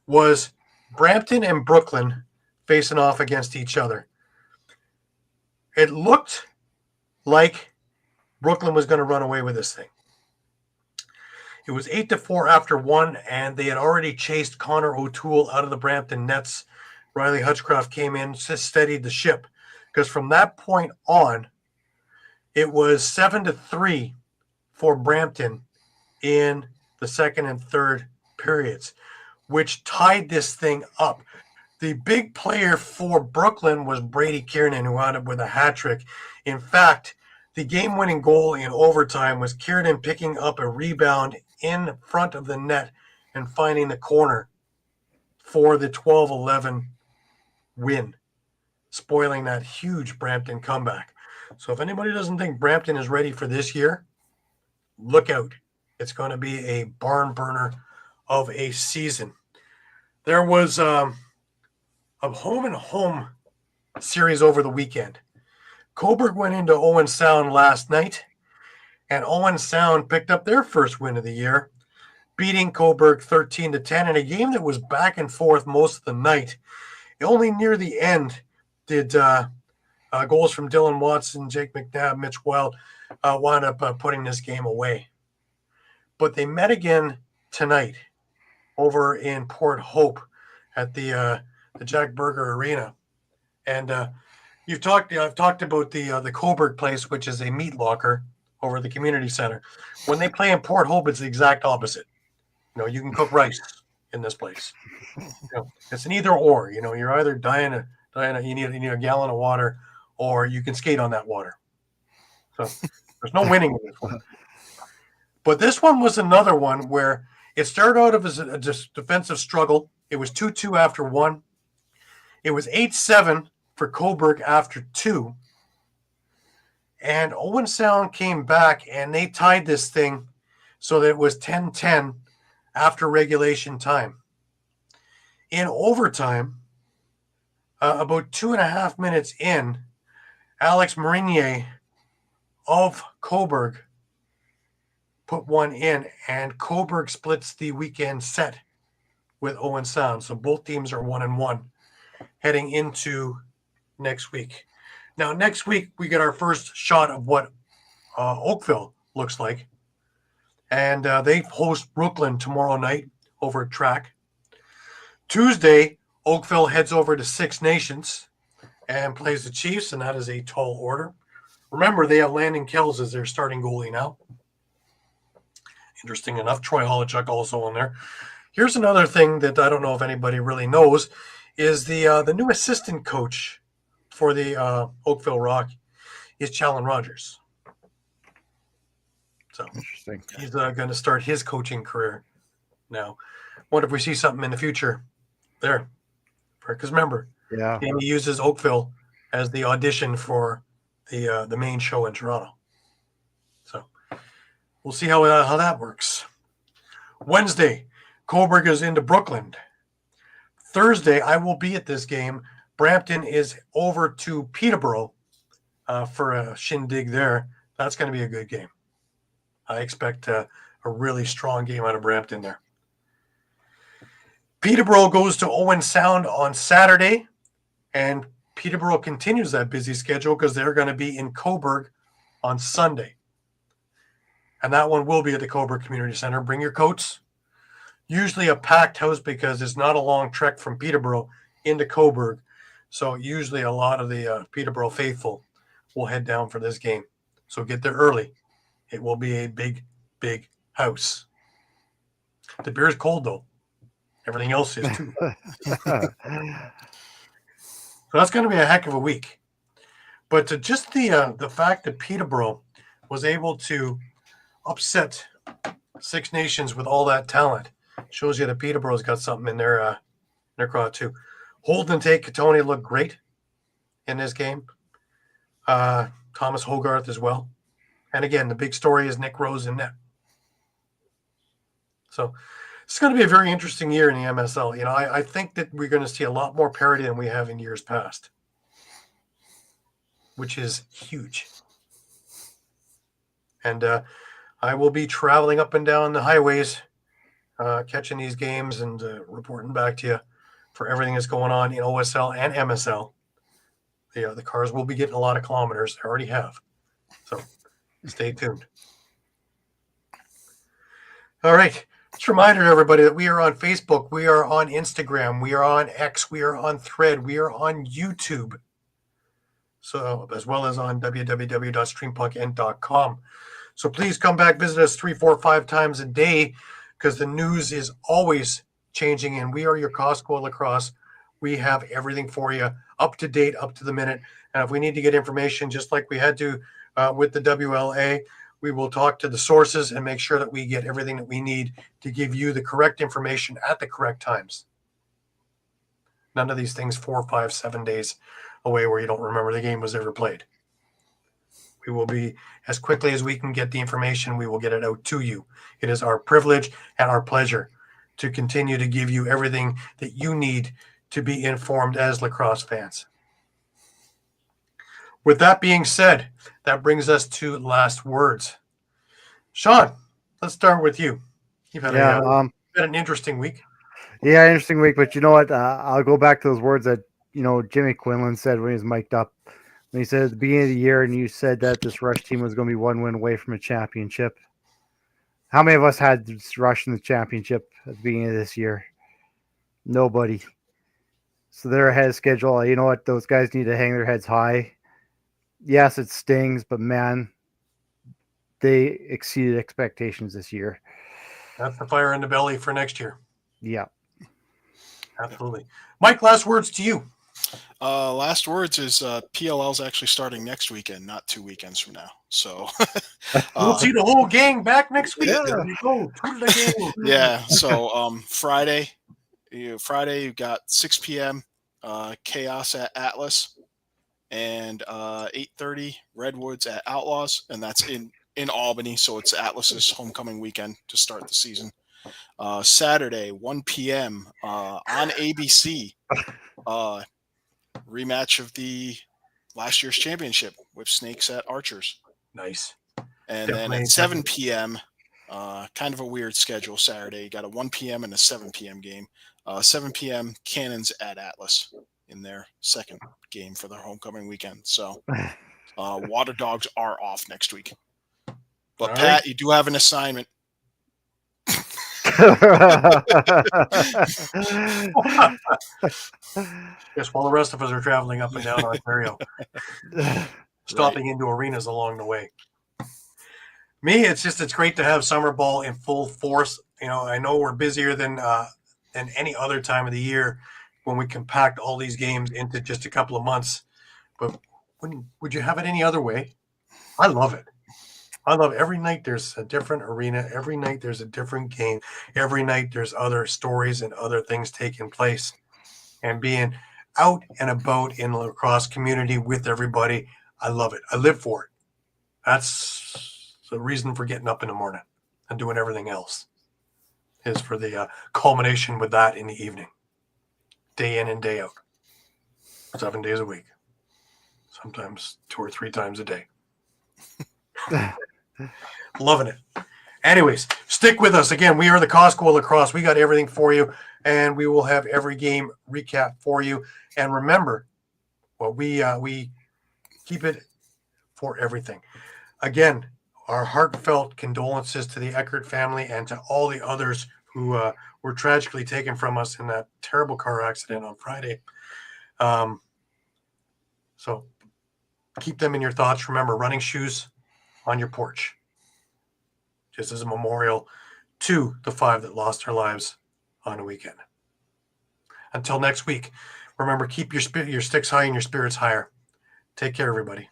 was Brampton and Brooklyn facing off against each other. It looked like Brooklyn was going to run away with this thing. It was 8-4 after 1, and they had already chased Connor O'Toole out of the Brampton nets. Riley Hutchcroft came in, steadied the ship, because from that point on, it was 7-3 for Brampton in the second and third periods, which tied this thing up. The big player for Brooklyn was Brady Kiernan, who wound up with a hat trick. In fact, the game-winning goal in overtime was Kiernan picking up a rebound in front of the net and finding the corner for the 12-11 win, spoiling that huge Brampton comeback. So if anybody doesn't think Brampton is ready for this year, look out. It's going to be a barn burner of a season. There was a home-and-home series over the weekend. Coburg went into Owen Sound last night, and Owen Sound picked up their first win of the year, beating Coburg 13-10 in a game that was back and forth most of the night. Only near the end did goals from Dylan Watson, Jake McNabb, Mitch Wild wound up putting this game away. But they met again tonight over in Port Hope at the Jack Berger Arena. And I've talked about the Coburg place, which is a meat locker over the community center. When they play in Port Hope, it's the exact opposite. You can cook rice in this place. It's an either or. You're either dying. You need a gallon of water, or you can skate on that water. So there's no winning in this one. But this one was another one where it started out as a defensive struggle. It was 2-2 after 1. It was 8-7 for Coburg after 2. And Owen Sound came back, and they tied this thing so that it was 10-10 after regulation time. In overtime, about 2.5 minutes in, Alex Marinier of Coburg put one in, and Coburg splits the weekend set with Owen Sound. So both teams are 1-1 heading into next week. Now, next week, we get our first shot of what Oakville looks like. And they host Brooklyn tomorrow night over at Track. Tuesday, Oakville heads over to Six Nations and plays the Chiefs, and that is a tall order. Remember, they have Landon Kells as their starting goalie now. Interesting enough, Troy Holochuk also in there. Here's another thing that I don't know if anybody really knows, is the new assistant coach for the Oakville Rock is Challen Rogers. So Interesting. he's going to start his coaching career now. Wonder if we see something in the future there. Because remember, Yeah. he uses Oakville as the audition for the main show in Toronto. So we'll see how that works. Wednesday, Coburg is into Brooklyn. Thursday, I will be at this game. Brampton is over to Peterborough for a shindig there. That's going to be a good game. I expect a really strong game out of Brampton there. Peterborough goes to Owen Sound on Saturday, and Peterborough continues that busy schedule because they're going to be in Coburg on Sunday. And that one will be at the Coburg Community Center. Bring your coats. Usually a packed house because it's not a long trek from Peterborough into Coburg. So usually a lot of the Peterborough faithful will head down for this game. So get there early. It will be a big, big house. The beer is cold, though. Everything else is, too. So that's going to be a heck of a week. But just the fact that Peterborough was able to upset Six Nations with all that talent shows you that Peterborough's got something in their crowd too. Holden and Tate Katoni looked great in this game. Thomas Hogarth as well. And again, the big story is Nick Rose in net. So it's going to be a very interesting year in the MSL. I think that we're going to see a lot more parity than we have in years past, which is huge. And I will be traveling up and down the highways, catching these games and reporting back to you for everything that's going on in OSL and MSL. The cars will be getting a lot of kilometers. They already have. So stay tuned. All right. Just a reminder to everybody that we are on Facebook. We are on Instagram. We are on X. We are on Thread. We are on YouTube. So as well as on www.streampunkentertainment.com. So please come back, visit us 3, 4, 5 times a day because the news is always changing, and we are your Costco Lacrosse. We have everything for you, up to date, up to the minute. And if we need to get information, just like we had to with the WLA, we will talk to the sources and make sure that we get everything that we need to give you the correct information at the correct times. None of these things 4, 5, 7 days away where you don't remember the game was ever played. We will be, as quickly as we can get the information, we will get it out to you. It is our privilege and our pleasure to continue to give you everything that you need to be informed as lacrosse fans. With that being said, that brings us to last words. Shawn, let's start with you. You've had, had an interesting week. Yeah, interesting week. But you know what? I'll go back to those words that, Jimmy Quinlan said when he was mic'd up. When he said at the beginning of the year, and you said that this Rush team was going to be one win away from a championship. How many of us had this Rush in the championship at the beginning of this year? Nobody. So they're ahead of schedule. You know what? Those guys need to hang their heads high. Yes, it stings, but man, they exceeded expectations this year. That's the fire in the belly for next year. Yeah. Absolutely. Mike, last words to you. Last words is PLL is actually starting next weekend, not 2 weekends from now. So we'll see the whole gang back next week. Yeah. There you go. Yeah. So Friday you've got 6 p.m. Chaos at Atlas, and 8:30 Redwoods at Outlaws, and that's in Albany. So it's Atlas's homecoming weekend to start the season. Saturday 1 p.m. On ABC. Rematch of the last year's championship with Snakes at Archers. Nice. And then at 7 p.m., kind of a weird schedule Saturday. You got a 1 p.m. and a 7 p.m. game. 7 p.m. Cannons at Atlas in their second game for their homecoming weekend. So Water Dogs are off next week. But all Pat, right. you do have an assignment. Yes, while the rest of us are traveling up and down Ontario, stopping into arenas along the way. Me, it's great to have summer ball in full force. I know we're busier than any other time of the year when we compact all these games into just a couple of months. But would you have it any other way? I love it. I love every night there's a different arena. Every night there's a different game. Every night there's other stories and other things taking place. And being out and about in the lacrosse community with everybody, I love it. I live for it. That's the reason for getting up in the morning and doing everything else, is for the culmination with that in the evening. Day in and day out. 7 days a week. Sometimes 2 or 3 times a day. Loving it. Anyways, stick with us. Again, we are the Costco Lacrosse. We got everything for you, and we will have every game recap for you. And remember, we keep it for everything. Again, our heartfelt condolences to the Eckert family and to all the others who were tragically taken from us in that terrible car accident on Friday. So keep them in your thoughts. Remember, running shoes on your porch, just as a memorial to the 5 that lost their lives on a weekend. Until next week, remember, keep your sticks high and your spirits higher. Take care, everybody.